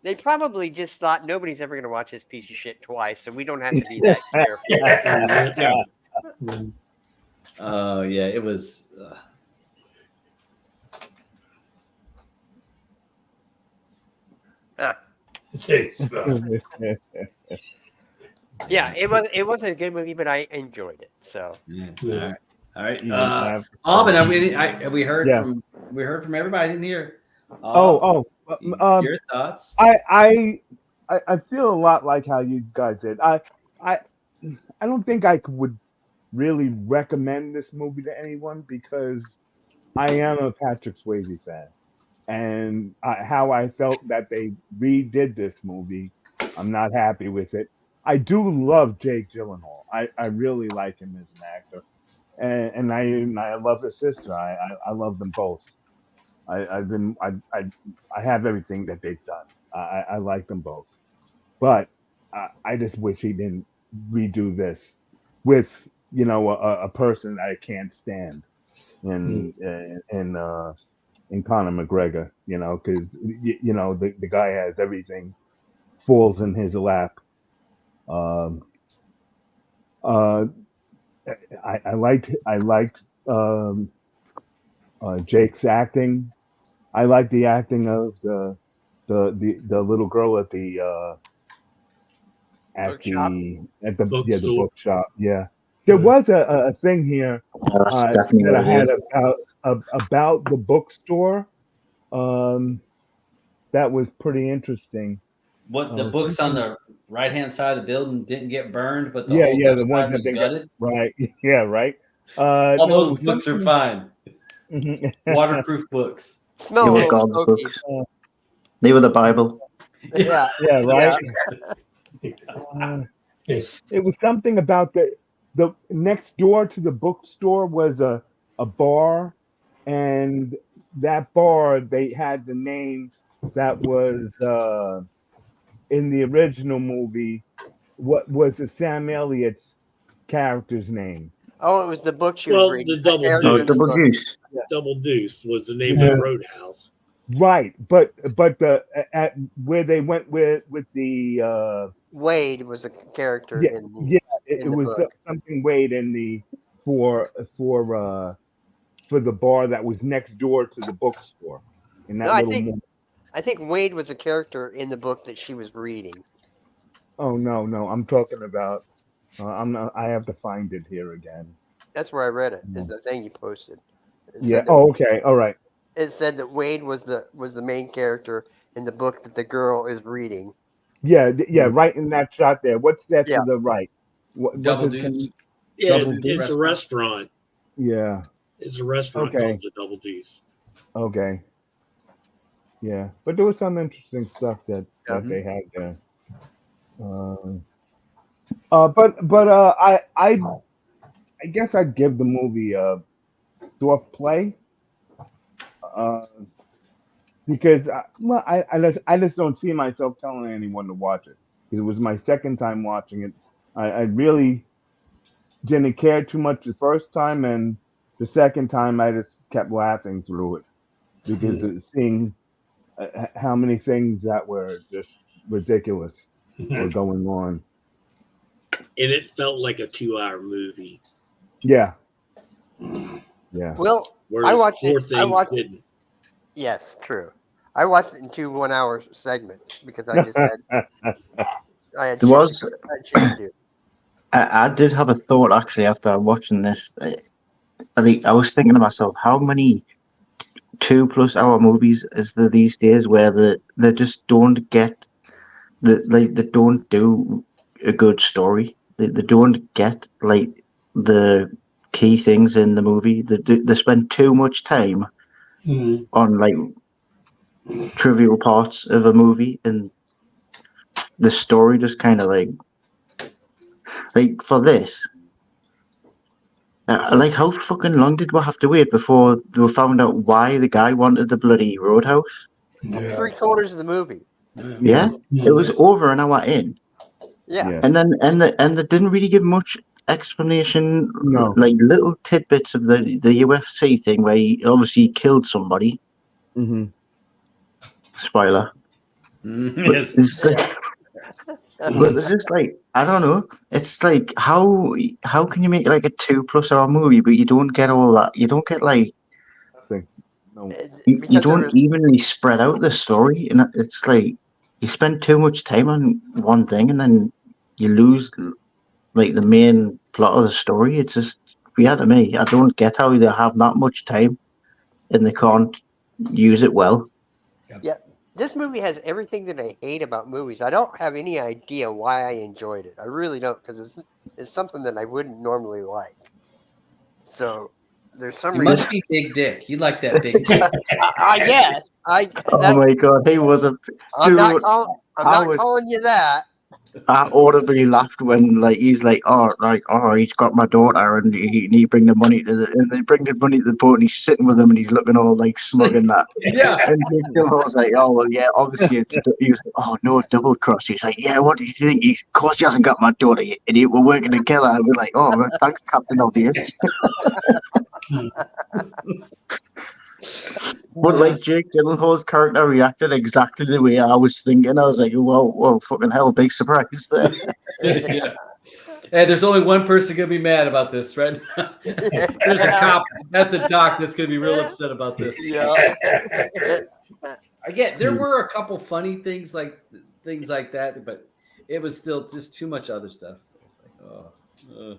they probably just thought nobody's ever going to watch this piece of shit twice, so we don't have to be that careful. Oh yeah, it was. Yeah, it wasn't a good movie, but I enjoyed it. So Yeah. All right. Alvin, we heard Yeah. from everybody. I didn't hear. Your thoughts? I feel a lot like how you guys did. I don't think I would really recommend this movie to anyone because I am a Patrick Swayze fan, and how I felt that they redid this movie, I'm not happy with it. I do love Jake Gyllenhaal. I really like him as an actor, and I love his sister. I love them both. I have everything that they've done. I like them both, but I just wish he didn't redo this with a person I can't stand in Conor McGregor. Because the guy has everything falls in his lap. I liked Jake's acting. I like the acting of the little girl at the bookshop. Yeah, there was a thing here That's definitely that I what it had is. about the bookstore. That was pretty interesting. What the books on the right-hand side of the building didn't get burned, but the Yeah, whole yeah, left the ones side that was they got gutted. right. Yeah, right. All No, those books are something- fine. Waterproof books. smell They a were little God's smoky. books. They were the Bible. Yeah, Yeah, right. It was something about the next door to the bookstore was a bar, and that bar they had the name that was in the original movie. What was the Sam Elliott's character's name? Oh, it was the book she was Well, reading. the Double character Oh, in the Deuce. Double book. Deuce. Double Deuce was the name Yeah. of Roadhouse. Right, but the at where they went with the Wade was a character yeah in the yeah it in the was book. something Wade in the for the bar that was next door to the bookstore in that No, I little think- mall. I think Wade was a character in the book that she was reading. Oh no, I'm talking about. I'm not. I have to find it here again. That's where I read it. Is the thing you posted. It Yeah. said that, Oh, okay. All right. it said that Wade was the main character in the book that the girl is reading. Yeah. Right in that shot there. What's that Yeah. to the right? What Double does- Deuce. Yeah, Double Deuce it's a restaurant. Yeah. It's a restaurant Okay. called the Double Deuce. Okay. Yeah, but there was some interesting stuff that Mhm. they had there. I guess I'd give the movie a soft play. Because I just don't see myself telling anyone to watch it. Because it was my second time watching it. I really didn't care too much the first time, and the second time I just kept laughing through it because of seeing how many things that were just ridiculous were going on. And it felt like a 2-hour movie. Yeah. Well, Whereas watched it- Poor I Things watched- didn't. yes, true. I watched it in 2 1-hour segments because I just had There shit was. to do. I did have a thought actually after watching this. I was thinking to myself, how many 2+ hour movies is there these days where they just don't get they don't do a good story. They don't get like the key things in the movie. They spend too much time Mhm. on like trivial parts of a movie, and the story just kind of like for this. Like, how fucking long did we have to wait before they found out why the guy wanted the bloody roadhouse? Yeah. 3/4 of the movie. Yeah, it was over an hour in, Yeah. and then they didn't really give much explanation. No. Like little tidbits of the UFC thing where he obviously killed somebody. Mm-hmm. Spoiler. Yes. It's like, but it's just like, I don't know. It's like how can you make like a 2+ hour movie, but you don't get all that. You don't get like No. you Because there don't was- evenly spread out the story, and it's like you spend too much time on one thing, and then you lose like the main plot of the story. It's just weird to me. I don't get how they have that much time and they can't use it well. This movie has everything that I hate about movies. I don't have any idea why I enjoyed it. I really don't, because it's something that I wouldn't normally like. So there's some You reason. must be big dick. You like that big dick. I guess. Oh my god, he was a I'm not, dude. I'm I not was- calling you that. I audibly laughed when he's like, he's got my daughter, and he bring the money and they bring the money to the boat, and he's sitting with them, and he's looking all like smug and that. Yeah. And Jake Gyllenhaal's like, oh well, yeah, obviously he was like, oh no, double cross. He's like, yeah, what do you think? Of course he hasn't got my daughter, you idiot. We're working together. And we're like, oh, well, thanks, Captain Obvious. But like Jake Gyllenhaal's character reacted exactly the way I was thinking. I was like, whoa, fucking hell, big surprise there. Yeah. Hey, there's only one person gonna be mad about this, right? There's a cop at the dock that's gonna be real upset about this. Yeah. Again, there were a couple funny things like that, but it was still just too much other stuff. It's like,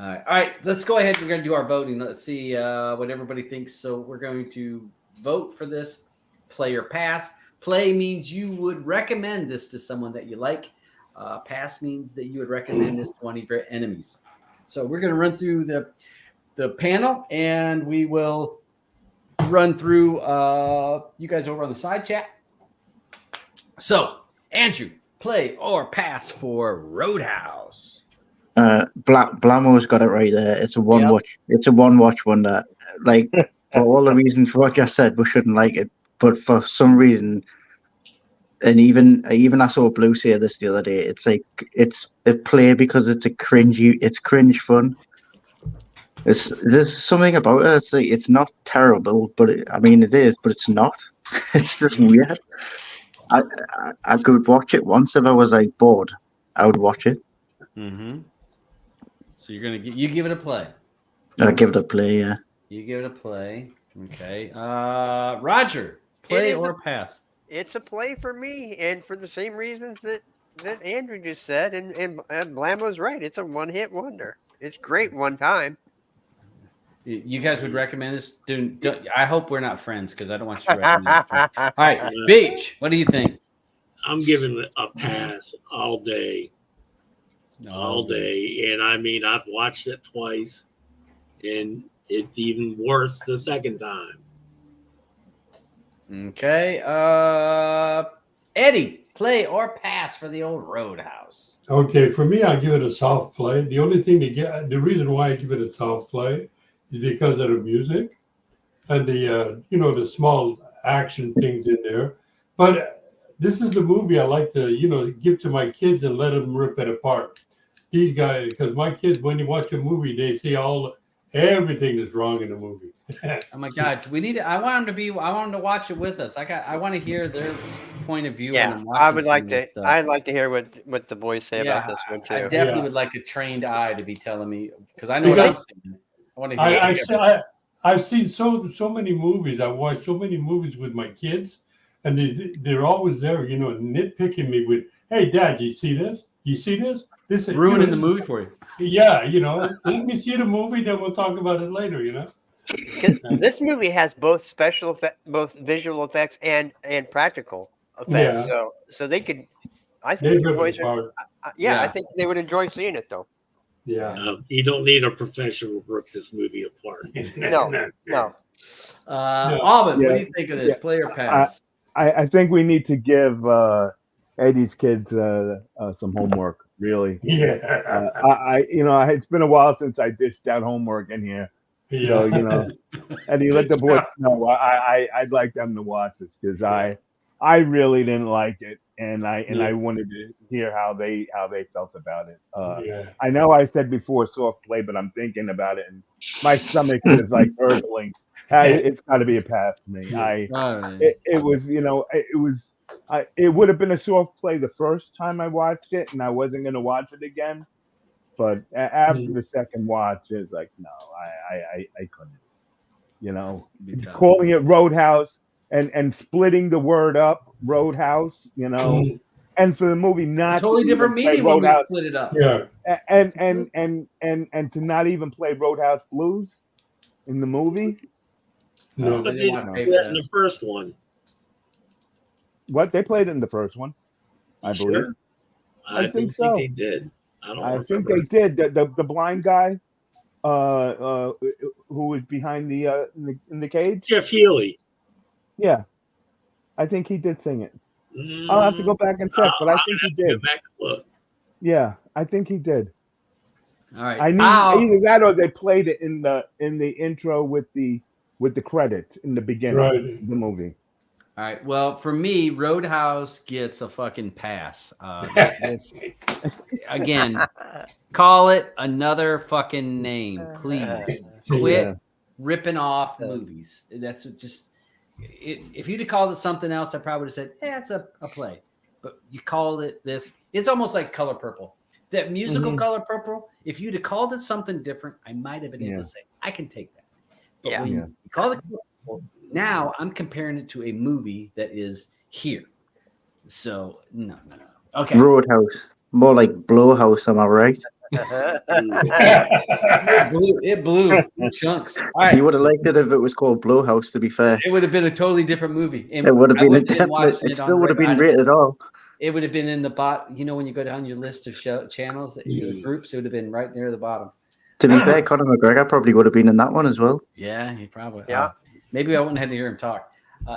All right. Let's go ahead. We're going to do our voting. Let's see what everybody thinks. So we're going to vote for this play or pass. Play means you would recommend this to someone that you like. Pass means that you would recommend this to one of your enemies. So we're going to run through the panel, and we will run through you guys over on the side chat. So, Andrew, play or pass for Roadhouse? Blamo's got it right there. It's a one watch. It's a one watch wonder. Like for all the reasons Roger said, we shouldn't like it. but for some reason, and even I saw Blue say this the other day. It's like it's a play because it's cringe fun. There's something about it. It's like it's not terrible, but I mean it is, but it's not. It's just weird. I could watch it once if I was like bored. I would watch it. Mm-hmm. So you're gonna you give it a play. I'd give it a play. Yeah. You give it a play. Okay. Roger, play or pass? It's a play for me, and for the same reasons that Andrew just said, and Blammo's right. It's a one-hit wonder. It's great one time. You guys would recommend this? I hope we're not friends because I don't want you to recommend it. All right, Beach, what do you think? I'm giving it a pass all day. All day. And I mean, I've watched it twice, and it's even worse the second time. Okay. Eddie, play or pass for the old Roadhouse? Okay, for me, I give it a soft play. The only thing the reason why I give it a soft play is because of the music and the the small action things in there. But this is the movie I like to give to my kids and let them rip it apart. These guys, because my kids, when you watch a movie, they see everything that's wrong in the movie. Oh my God, I want them to watch it with us. I want to hear their point of view. Yeah, I'd like to hear what the boys say about this one too. I definitely would like a trained eye to be telling me because I know what I'm saying. I want to hear. I've seen so many movies. I watched so many movies with my kids, and they're always there, nitpicking me with, "Hey, Dad, you see this? You see this? This ruining the movie for you." Yeah, let me see the movie, then we'll talk about it later. This movie has both both visual effects and practical effects. Yeah. So they could. I think the boys Yeah. I think they would enjoy seeing it though. Yeah. You don't need a professional to rip this movie apart. No. Alvin, what do you think of this? Play or pass? I think we need to give Eddie's kids some homework. Really. Yeah. It's been a while since I dished out homework in here. Yeah. So, Eddie, let the boys know. I'd like them to watch this because I really didn't like it, and I wanted to hear how they felt about it. I know I said before soft play, but I'm thinking about it, and my stomach is like gurgling. It's got to be a pass to me. It would have been a soft play the first time I watched it, and I wasn't going to watch it again. But after the second watch, it's like, no, I couldn't. Calling it Roadhouse and splitting the word up, Roadhouse, and for the movie not totally different meaning when we split it up. Yeah. And to not even play Roadhouse Blues in the movie. No, But they didn't do that in the first one. What? They played it in the first one, I believe. Sure? I think don't so. think they did. I think they did. The blind guy, who was behind in the cage. Jeff Healy. Yeah, I think he did sing it. I'll have to go back and check, but I think he did. Go back and look. Yeah, I think he did. All right. I knew either that or they played it in the intro with the credits in the beginning of the movie. All right. Well, for me, Roadhouse gets a fucking pass. Again, call it another fucking name, please. Quit ripping off movies. That's just if you'd have called it something else, I probably would have said, it's a play. But you called it this. It's almost like Color Purple. That musical Color Purple, if you'd have called it something different, I might have been able to say, I can take that. But when you call it Color Purple, now I'm comparing it to a movie that is here. So, no. Okay. Roadhouse. More like Blowhouse, am I right? It blew in chunks. All right. You would have liked it if it was called Blowhouse, to be fair. It would have been a totally different movie. And It would have been it still would have been rated all. It would have been in the bottom. When you go down your list of channels, groups, it would have been right near the bottom. To be fair, Conor McGregor probably would have been in that one as well. Yeah, he probably. Yeah. Maybe I wouldn't have to hear him talk.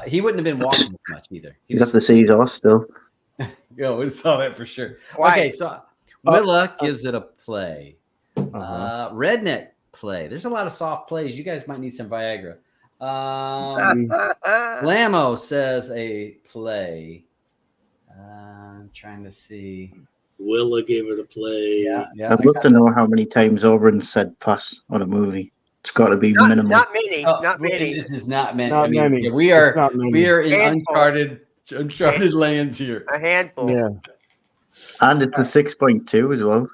He wouldn't have been walking as much either. You'd have to see his horse still. We saw that for sure. Okay, so Willa gives it a play. Redneck play. There's a lot of soft plays. You guys might need some Viagra. Lamo says a play. I'm trying to see. Willa gave it a play. Yeah. I'd love to know how many times Oberyn said pass on a movie. It's got to be minimal. Not many. Oh, not many. This is not many. Not many. Yeah, we It's are. not many. We are in Handful. uncharted lands here. A handful. Yeah. And it's a 6.2 as well.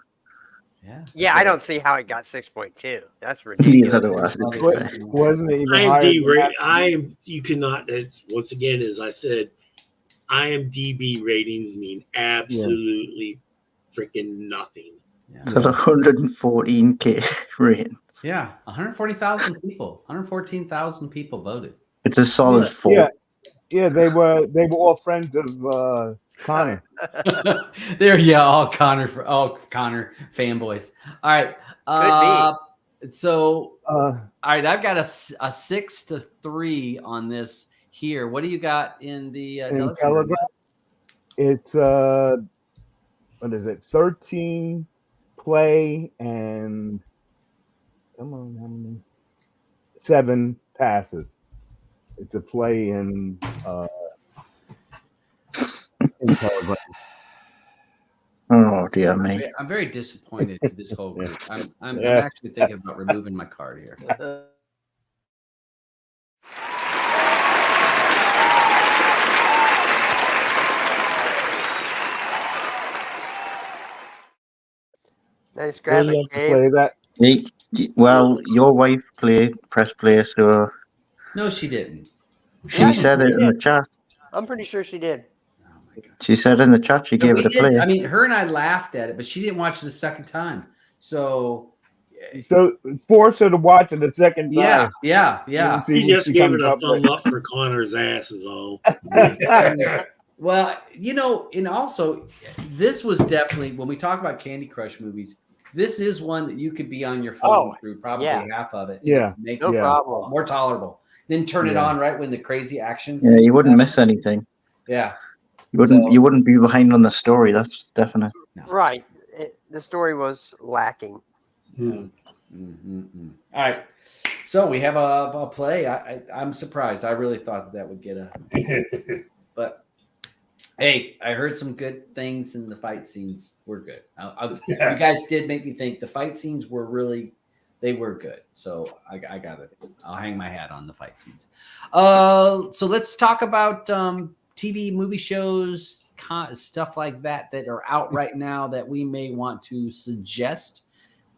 Yeah. Yeah, So- I don't see how it got 6.2. That's Neither ridiculous. do I. to be What- fair. Wasn't it even higher IMDb than rate. that? You cannot. It's once again, as I said, IMDb ratings mean absolutely freaking nothing. Yeah. It's at 114k ratings. Yeah, 140,000 people, 114,000 people voted. It's a solid 4. Yeah, they were all friends of Connor. All Connor fanboys. All right. So all right, I've got a 6-3 on this here. What do you got in the in Telegram? Telegram. It's what is it? 13 play and come on, how many? 7 passes. It's a play in Telegram. Oh dear me. I'm very disappointed in this whole group. I'm Yeah. actually thinking about removing my card here. Nice Will graphic, you have to Gabe. play that? Well, your wife press play, so No, she didn't. she said it in the chat. I'm pretty sure she did. Oh my God. She said in the chat she No, gave we it a did. play. I mean, her and I laughed at it, but she didn't watch it the second time. So So force her to watch it the second time. yeah. And see He what just she gave comes it a up with. thumb up for Connor's ass is all. Well, and also this was definitely when we talk about Candy Crush movies, this is one that you could be on your phone through probably half of it. Yeah. Make No it problem. more tolerable. Then turn it Yeah. on right when the crazy actions. Yeah, you wouldn't miss anything. Yeah. You wouldn't be behind on the story. That's definite. Right. The story was lacking. Hmm. All right. So we have a play. I'm surprised. I really thought that would get but hey, I heard some good things in the fight scenes were good. You guys did make me think the fight scenes were they were good. So I got it. I'll hang my hat on the fight scenes. So let's talk about TV, movie shows, stuff like that are out right now that we may want to suggest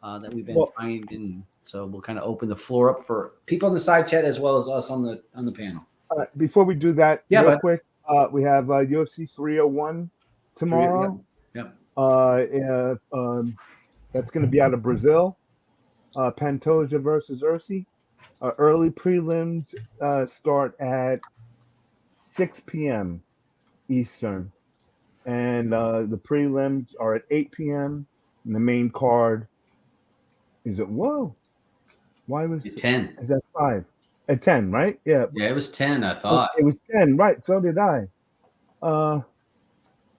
that we've been finding. So we'll kind of open the floor up for people in the side chat as well as us on the panel. Before we do that, Yeah, real bud. quick, we have UFC 301 tomorrow. Yep. That's going to be out of Brazil. Pantoja versus Odysee. Early prelims start at 6 p.m. Eastern, and the prelims are at 8 p.m. And the main card is at Why was 10. Is that 5? At 10, right? Yeah. Yeah, it was 10, I thought. It was 10, right? So did I. I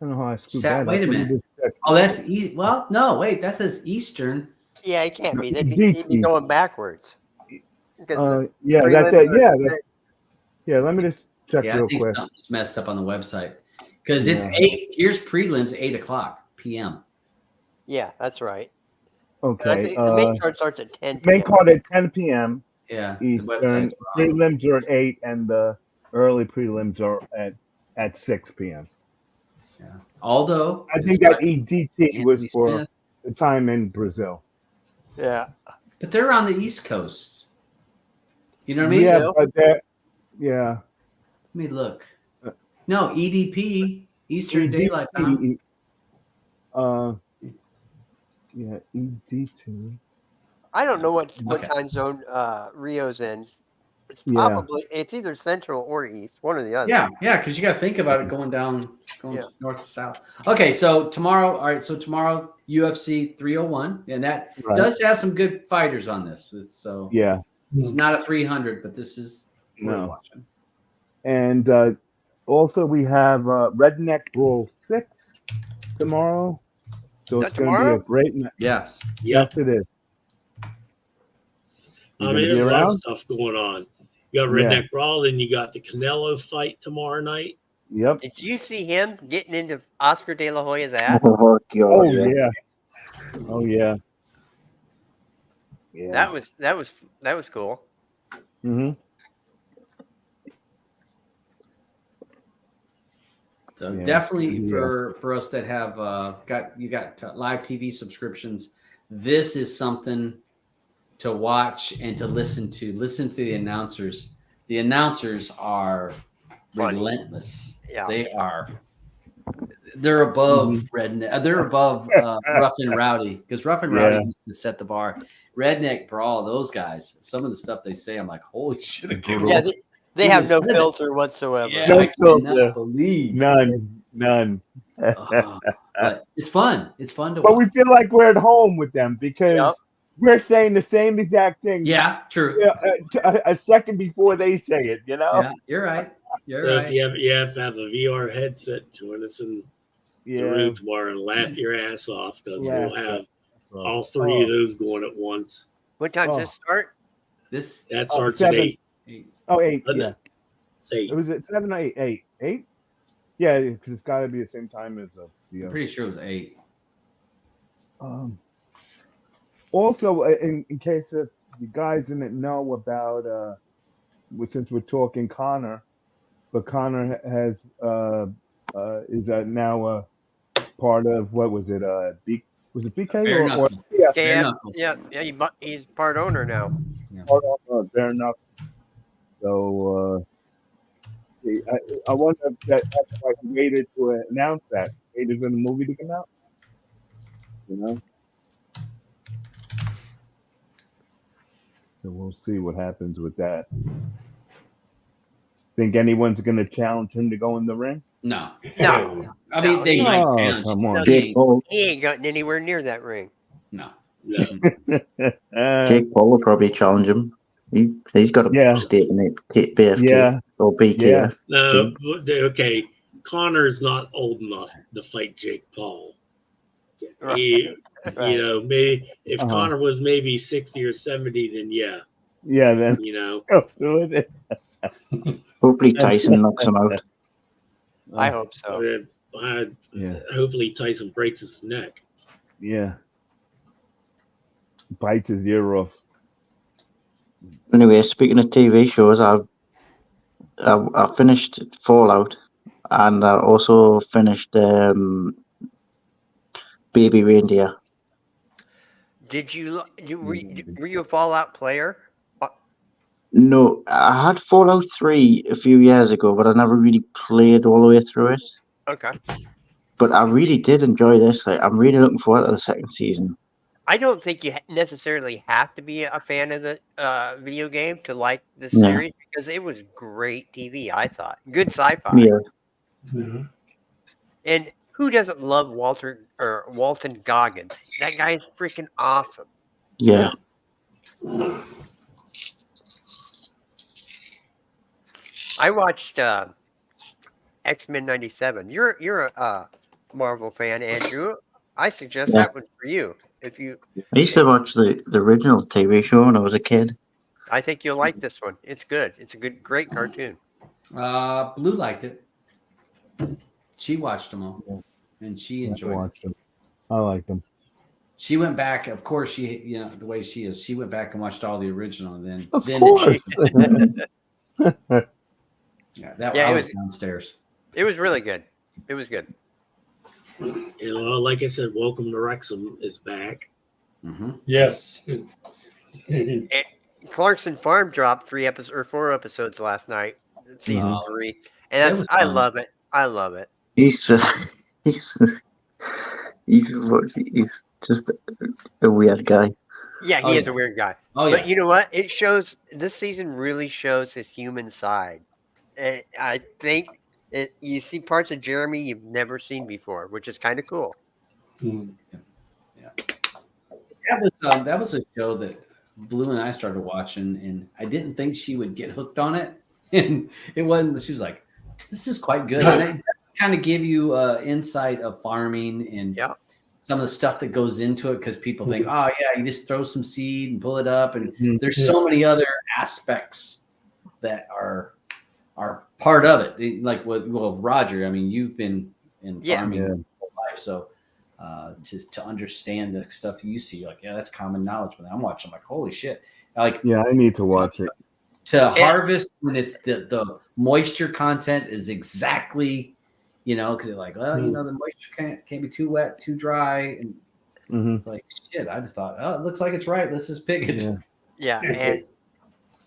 don't know how I screwed that up. Wait a Let me minute. just check. Oh, that's well, no, wait, that says Eastern. Yeah, it can't be. They'd be DT. going backwards. Because Yeah, prelims that's it. are- Yeah, let me just check Yeah, I real think quick. something's messed up on the website because it's Yeah. 8. Here's prelims 8:00 p.m. Yeah, that's right. And I Okay. think the main card starts at 10 main p.m. card at 10 p.m. Yeah, the Eastern. website's wrong. Prelims are at 8, and the early prelims are at 6 p.m. Yeah. Aldo, I is think that right. EDT was Anthony for Smith. the time in Brazil. Yeah. But they're on the East Coast. You know what I mean? Yeah, so? but that, yeah. Let me look. No, EDP, Eastern EDT, Daylight Time. Yeah, ED2. I don't know what Okay. time zone Rio's in. It's Yeah. probably it's either central or east, one or the other. Yeah, because you got to think about it going Yeah. north to south. Okay, so tomorrow, all right, so tomorrow UFC 301, and that Right. does have some good fighters on this. It's Yeah. it's not a 300, but this is worth No. watching. And also we have Redneck Brawl 6 tomorrow. So Is it's that going to be tomorrow? a great night. Yes. Yep. Yes, it is. You I gonna mean, be there's a lot of around? stuff going on. You got Yeah. Redneck Brawl, and you got the Canelo fight tomorrow night. Yep. Did you see him getting into Oscar De La Hoya's ass? Oh, God, Oh yeah. yeah. Oh yeah. Yeah. That was cool. Mm-hmm. So Yeah. definitely Yeah. for us that have got live TV subscriptions, this is something to watch and to listen to. Listen to the announcers. The announcers are Funny. relentless. Yeah. They're above Mm-hmm. redneck. They're above Rough and Rowdy, because Rough and Rowdy used to set the bar. Redneck Brawl, those guys. Some of the stuff they say, I'm like, holy shit! I can't Yeah, believe they Who have no said it? filter whatsoever. Yeah, No I filter. cannot believe. None. But it's fun. It's fun to But watch. we feel like we're at home with them because Yep. we're saying the same exact thing. Yeah, true. A second before they say it, you know. Yeah, you're right. You're So right. if you have to have a VR headset, join us in the room tomorrow and laugh your ass off, because we'll have all three of those going at once. What time does this start? This That starts 7. at 8. 8. Doesn't Yeah. it? It's 8. It was at 7 or 8. 8. 8. Yeah, because it's got to be the same time as I'm pretty sure it was 8. Also, in case if you guys didn't know about, since we're talking Connor, but Connor has is now a part of what was it? Was it BK Fair or enough. yeah? Fair Yeah, enough. he's part owner now. Fair enough. So I wonder if that's why he waited to announce that. Waited for the movie to come out. You know. So we'll see what happens with that. Think anyone's going to challenge him to go in the ring? No. No. I mean, they might Oh, challenge. come on. No, Jake Paul. He ain't gotten anywhere near that ring. No. No. Jake Paul will probably challenge him. He's got a Yeah. statement at BFK Yeah. or BKF. Yeah. No, okay. Connor's not old enough to fight Jake Paul. He, Right. You know, maybe if Uh-huh. Connor was maybe 60 or 70, then yeah, Yeah, then you know. he'll do it. Hopefully Tyson knocks him out. I hope so. Yeah. Hopefully Tyson breaks his neck. Yeah. Bites his ear off. Anyway, speaking of TV shows, I finished Fallout, and I also finished Baby Reindeer. Were you a Fallout player? No, I had Fallout 3 a few years ago, but I never really played all the way through it. Okay. But I really did enjoy this. Like, I'm really looking forward to the second season. I don't think you necessarily have to be a fan of the video game to like this Yeah. series, because it was great TV, I thought. Good sci-fi. Yeah. Yeah. And who doesn't love Walton Goggins? That guy is freaking awesome. Yeah. I watched X-Men '97. You're a Marvel fan, Andrew. I suggest Yeah. that one for you. If you, I used to watch the original TV show when I was a kid. I think you'll like this one. It's good. It's a great cartoon. Blue liked it. She watched them all, and she I enjoyed it. watched them. I like them. She went back. Of course, she the way she is. She went back and watched all the original, and then Of then course. I was downstairs. It was really good. It was good. You know, like I said, Welcome to Wrexham is back. Mm-hmm. Yes. Clarkson Farm dropped 4 episodes last night, season 3, and was I fun. love it. I love it. He's just a weird guy. Yeah, he is a weird guy. Oh yeah. But you know what? This season really shows his human side. And I think you see parts of Jeremy you've never seen before, which is kind of cool. That was a show that Blue and I started watching, and I didn't think she would get hooked on it. And it wasn't. She was like, "This is quite good." And it kind of give you insight of farming and some of the stuff that goes into it, because people think, "Oh yeah, you just throw some seed and pull it up," and there's so many other aspects that are part of it. Like Roger, I mean, you've been in farming your whole life, so just to understand the stuff you see, like, yeah, that's common knowledge. But I'm watching, I'm like, holy shit. Like, Yeah, I need to watch it. To harvest when it's the moisture content is exactly, because they're like, well, the moisture can't be too wet, too dry. And it's like, shit, I just thought, oh, it looks like it's right. Let's just pick it. Yeah. And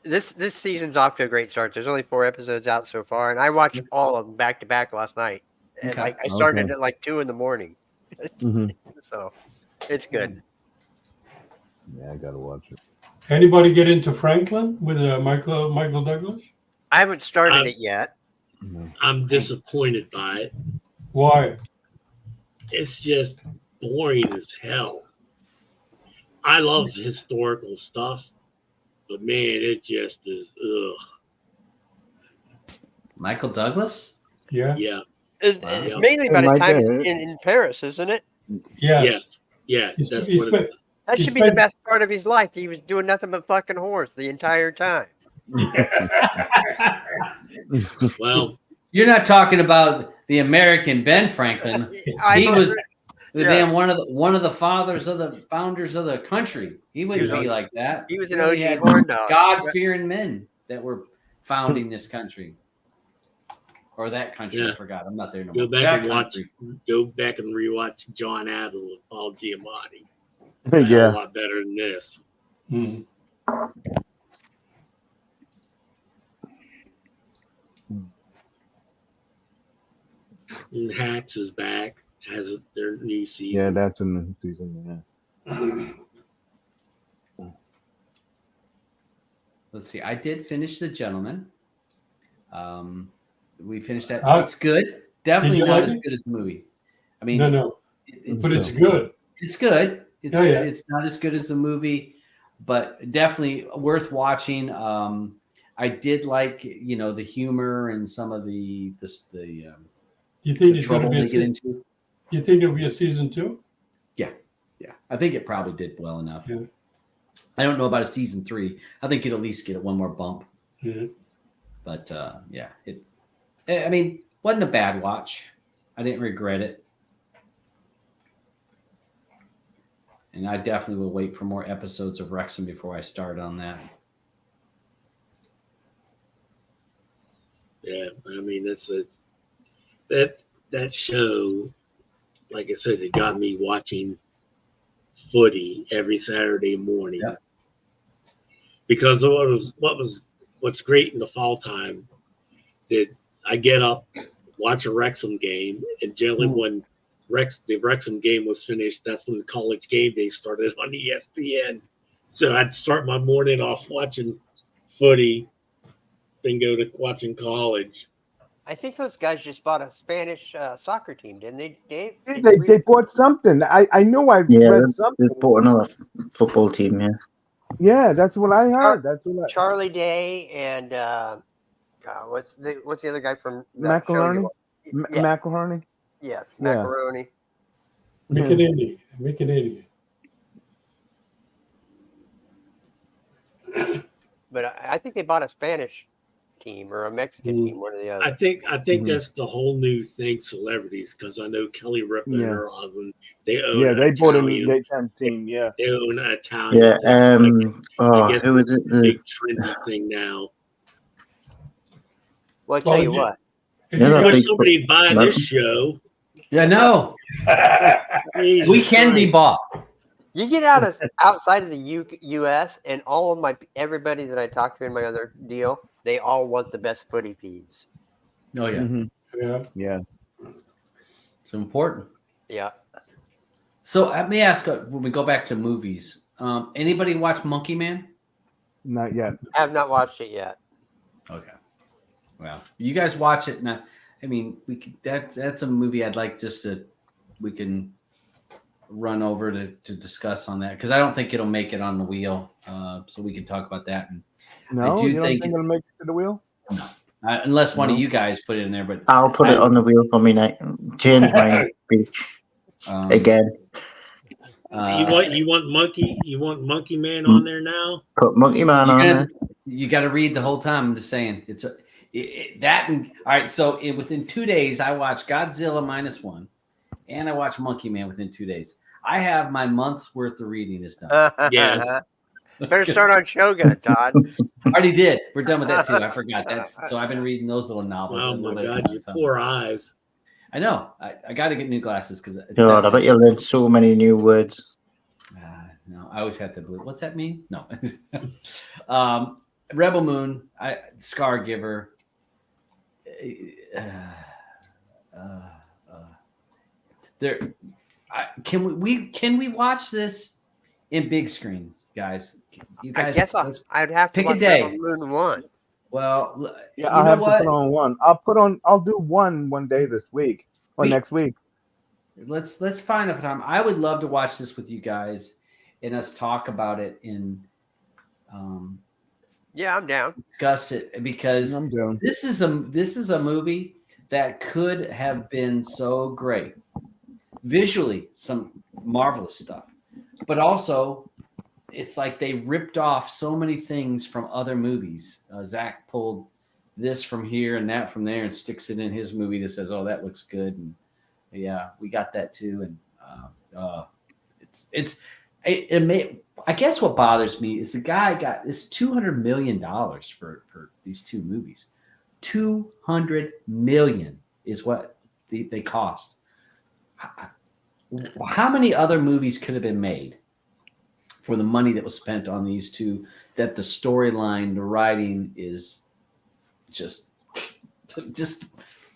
this season's off to a great start. There's only 4 episodes out so far, and I watched all of them back to back last night. And I started at like 2 a.m. So it's good. Yeah, I gotta watch it. Anybody get into Franklin with Michael Douglas? I haven't started it yet. I'm disappointed by it. Why? It's just boring as hell. I love historical stuff, but man, it just is. Michael Douglas? Yeah. Yeah. It's mainly about his time in Paris, isn't it? Yes. Yeah. That's He's what it is. That should be the best part of his life. He was doing nothing but fucking whores the entire time. Well, you're not talking about the American Ben Franklin. He was damn one of the founders of the country. He wouldn't be like that. He was an OG horn dog. God-fearing men that were founding this country. Or that country, I forgot. I'm not there no more. Go back and rewatch John Adler with Paul Giamatti. Yeah, a lot better than this. Mm. And Hacks is back, has their new season. Yeah, that's a new season. Yeah. Let's see. I did finish The Gentleman. We finished that. How- It's good. Definitely not like as it? good as the movie. I mean, No. But it's good. It's good. It's Oh, good. yeah. It's not as good as the movie, but definitely worth watching. I did like, the humor and some of the You think it's trouble going they to get be? into. You think there'll be a season 2? Yeah, I think it probably did well enough. Yeah. I don't know about a season 3. I think it'll at least get one more bump. Yeah. But wasn't a bad watch. I didn't regret it. And I definitely will wait for more episodes of Wrexham before I start on that. Yeah, I mean that show, like I said, it got me watching footy every Saturday morning. Yeah. Because what's great in the fall time, that I get up, watch a Wrexham game, and generally when the Wrexham game was finished, that's when the college game day started on ESPN. So I'd start my morning off watching footy, then go to watching college. I think those guys just bought a Spanish soccer team, didn't they, Dave? They bought something. I know I read something. They bought another football team. Yeah. Yeah, that's what I heard. Charlie Day and what's the other guy from that Macaroni? show? Yeah. Macaroni? Yes, Yeah. Macaroni. Make an idiot. But I think they bought a Spanish team or a Mexican team, one or the other. I think that's the whole new thing, celebrities, because I know Kelly Ripa and her husband, they own they bought a Italian. team. Yeah. They own an Italian. Yeah. team. I guess Who was it? it's a big trendy thing now. Well, I tell you what. If Yeah, you no, got- Could somebody buy this show? Yeah, no. Jesus We can be Christ. bought. You get outside of the U.S. and all of everybody that I talk to in my other deal, they all want the best footy feeds. Oh, yeah. Mhm. Yeah. Yeah. It's important. Yeah. So let me ask, when we go back to movies, anybody watch Monkey Man? Not yet. I have not watched it yet. Okay. Well, you guys watch it. Now, I mean, we could, that's a movie I'd like we can run over to discuss on that, because I don't think it'll make it on the wheel. So we can talk about that. And No, do you don't think think it'll make it to the wheel? unless one of you guys put it in there, but I'll put it on the wheel for me now. Change my speech um, again. You want Monkey Man on there now? Put Monkey Man on there. You got to read the whole time. I'm just saying that. And all right, so within 2 days, I watched Godzilla -1, and I watched Monkey Man within 2 days. I have my month's worth of reading is done. Yes. Better start on Shogun, Todd. Already did. We're done with that too. I forgot so I've been reading those little novels. Oh my God, your poor eyes. I know. I got to get new glasses because. God, I bet you learned so many new words. No, I always had to believe. What's that mean? No. Rebel Moon, Scar Giver. Can we watch this in big screen, guys? You guys, I guess I'd have to pick a watch day. Rebel Moon 1. Well, Yeah, I'll have to put on one. I'll do one day this week or next week. Let's find a time. I would love to watch this with you guys and us talk about it in. Yeah, I'm down. Discuss it because I'm down. This is a movie that could have been so great. Visually, some marvelous stuff, but also it's like they ripped off so many things from other movies. Zach pulled this from here and that from there and sticks it in his movie that says, "Oh, that looks good." And yeah, we got that too. And I guess what bothers me is the guy got this $200 million for these two movies. $200 million is what they cost. How many other movies could have been made for the money that was spent on these two? That the storyline, the writing is just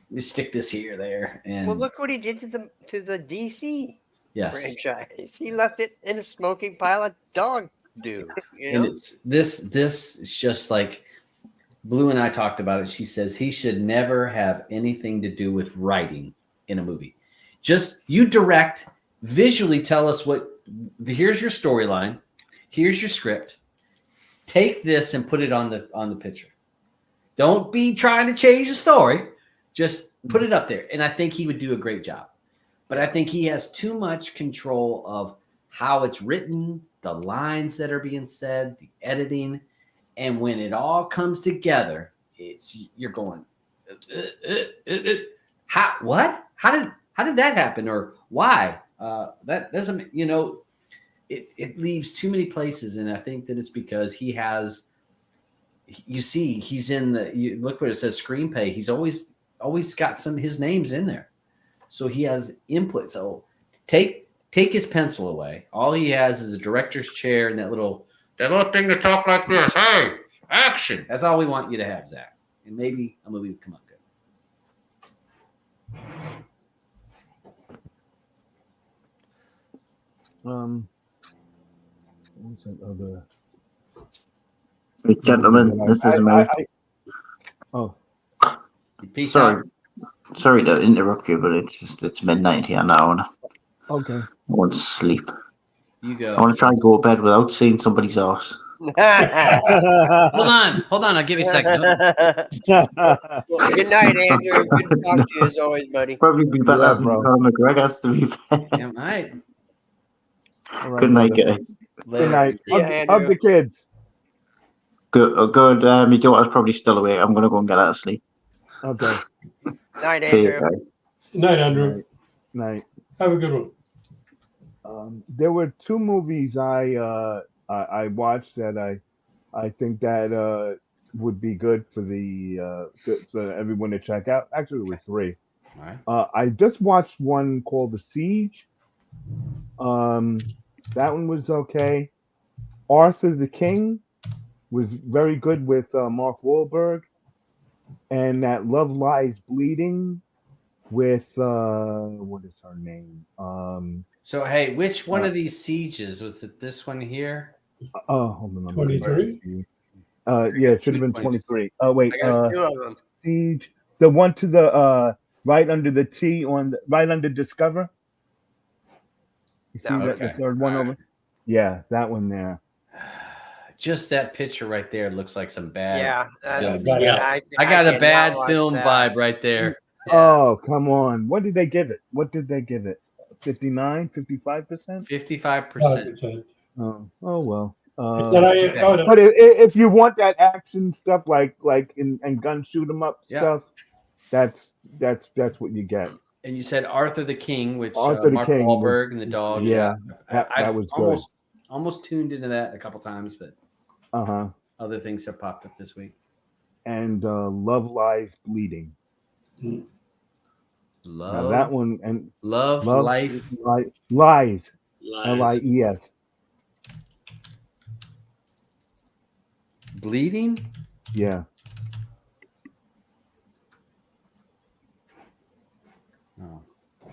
we stick this here, there, and well, look what he did to the DC franchise. He left it in a smoking pile of dog do. And it's this is just like Blue and I talked about it. She says he should never have anything to do with writing in a movie. Just you direct, visually tell us here's your storyline, here's your script. Take this and put it on the picture. Don't be trying to change the story. Just put it up there. And I think he would do a great job. But I think he has too much control of how it's written, the lines that are being said, the editing. And when it all comes together, you're going, what? How did that happen? Or why? That doesn't, it leaves too many places. And I think that it's because he has, he's in look what it says, screenplay. He's always got his name's in there. So he has input. So take his pencil away. All he has is a director's chair and that little thing to talk like this. Hey, action. That's all we want you to have, Zach. And maybe a movie would come out good. What's that other? Gentlemen, this is me. Peace out. Sorry to interrupt you, but it's midnight here now, and okay. I want to sleep. You go. I want to try and go to bed without seeing somebody's house. Hold on. I'll give you a second. Well, good night, Andrew. Good to talk to you as always, buddy. Probably be better than Conor McGregor's, to be fair. Damn right. Right, good night, guys. Good night. Yeah, Hug the kids. Good. My daughter's probably still awake. I'm going to go and get her to sleep. Okay. Night, See you Andrew. guys. Night, Andrew. Night. Have a good one. There were two movies I watched that I think that would be good for for everyone to check out. Actually, there were three. All right. I just watched one called The Siege. That one was okay. Arthur the King was very good with Mark Wahlberg. And that Love Lies Bleeding with what is her name? So hey, which one of these sieges was it? This one here? Hold on. 23? Yeah, it should have been 23. Oh wait, I got two of them. Siege. The one to the right under the T right under Discover. You see that the third one over? Yeah, that one there. Just that picture right there looks like some bad. Yeah. I got a bad film vibe right there. Oh, come on. What did they give it? 59, 55%. 55%. Oh well. okay. But if you want that action stuff like and gun shoot 'em up Yeah. stuff, that's what you get. And you said Arthur the King, which Arthur the Mark King was- Wahlberg and the dog. yeah, Yeah, that I've was good. almost tuned into that a couple times, but other things have popped up this week. And Love Lies Bleeding. Now that one and Love Life Lies. Lies. LIES. Bleeding. Yeah.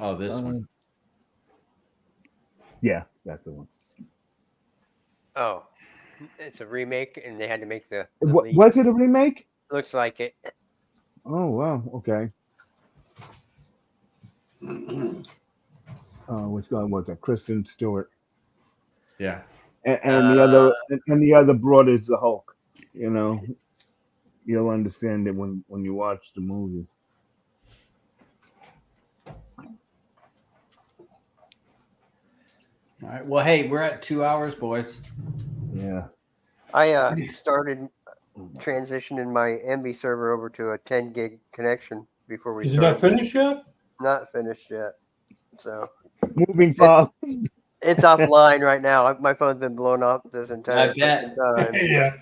Oh, this one. Yeah, that's the one. Oh, it's a remake, and they had to make the lead. Was it a remake? Looks like it. Oh wow. Okay. Which one was that? Kristen Stewart. Yeah. And the other broad is the Hulk. You know, you'll understand it when you watch the movie. All right. Well, hey, we're at 2 hours, boys. Yeah. I started transitioning my MB server over to a 10 gig connection before we Is it started. not finished yet? Not finished yet. So Moving fast. it's offline right now. My phone's been blown up this entire bet. time. Yeah.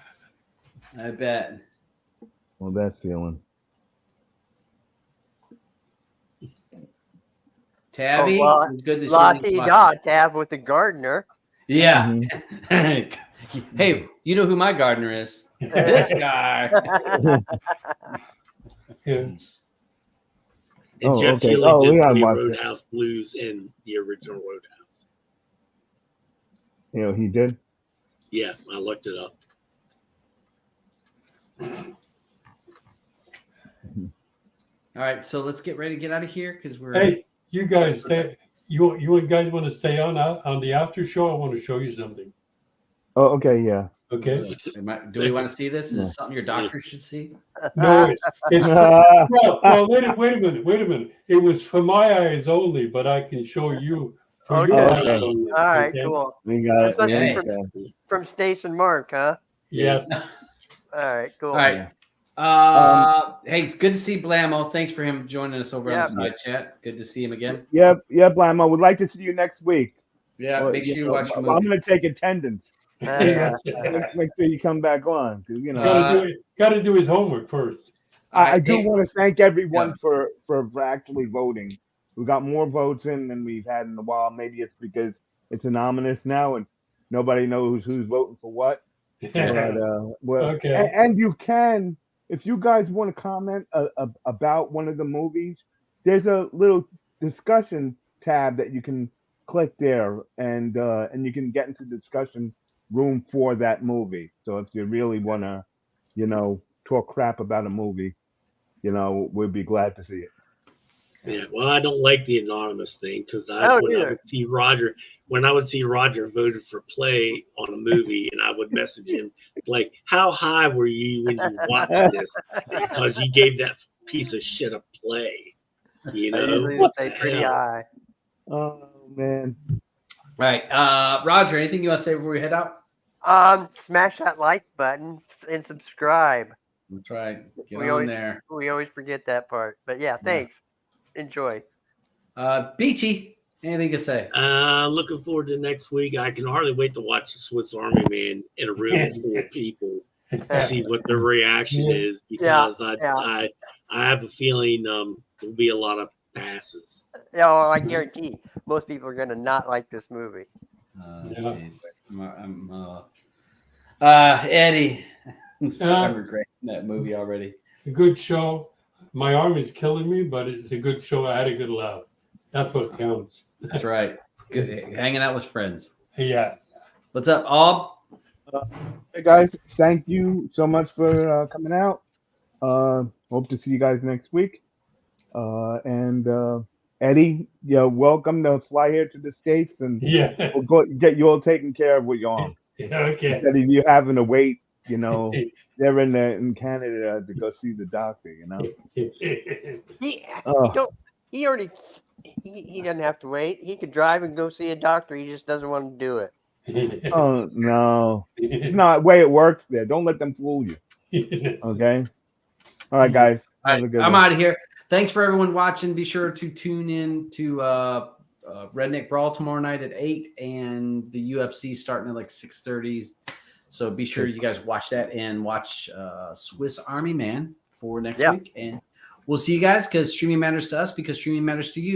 I bet. Well, that's feeling. Tabby, Oh, it was good to see Lottie you. da Tab with the gardener. Yeah. Mm-hmm. Hey, you know who my gardener is? This guy. Yeah. And Oh, Jeff okay. Healy Oh, did we gotta play watch it. Roadhouse Blues in the original Roadhouse. You know, he did. Yeah, I looked it up. All right, so let's get ready to get out of here because we're. Hey, you guys, you guys want to stay on the after show? I want to show you something. Oh, okay, yeah. Okay. Do we want to see this? Is Yeah. this something your doctor should see? No, it's well, wait a minute. It was for my eyes only, but I can show you for Okay. your Okay. eyes only. All right, okay? cool. We got it. That's Hey. Okay. From Station Mark, huh? Yes. All right, cool. All right. Hey, it's good to see Blamo. Thanks for him joining us over on the side chat. Good to see him again. Yep, Blamo. Would like to see you next week. Yeah, make sure you watch the movie. I'm going to take attendance. Yes. Make sure you come back on. 'Cause, you know, Got to do his homework first. I do want to thank everyone for actually voting. We got more votes in than we've had in a while. Maybe it's because it's anonymous now and nobody knows who's voting for what. But, Okay. and you can, if you guys want to comment about one of the movies, there's a little discussion tab that you can click there, and you can get into the discussion room for that movie. So if you really want to, talk crap about a movie, we'd be glad to see it. Yeah, well, I don't like the anonymous thing because when I would see Roger voted for play on a movie, and I would message him like, "How high were you when you watched this? Because you gave that piece of shit a play." You I usually know, stay pretty high. Oh man! Right, Roger. Anything you want to say before we head out? Smash that like button and subscribe. That's right. Get We on there. We always forget that part. But yeah, thanks. Enjoy. Beachy, anything to say? looking forward to next week. I can hardly wait to watch the Swiss Army Man in a room full of people to see what their reaction is, because I have a feeling there'll be a lot of passes. Yeah, well, I guarantee most people are going to not like this movie. Jesus. Eddie, I'm regretting that movie already. A good show. My arm is killing me, but it's a good show. I had a good laugh. That's what counts. That's right. Good, hanging out with friends. Yeah. What's up, Ob? Hey guys, thank you so much for coming out. Hope to see you guys next week. And Eddie, welcome to fly here to the States, and we'll go get you all taken care of with your arm. Okay. Instead of you having to wait, they're in Canada to go see the doctor. He he doesn't have to wait. He could drive and go see a doctor. He just doesn't want to do it. Oh no, it's not the way it works there. Don't let them fool you. Okay. All right, guys. Have a good I'm one. out of here. Thanks for everyone watching. Be sure to tune in to Redneck Brawl tomorrow night at 8 and the UFC starting at like 6:30. So be sure you guys watch that and watch Swiss Army Man for next week. And we'll see you guys because streaming matters to us because streaming matters to you.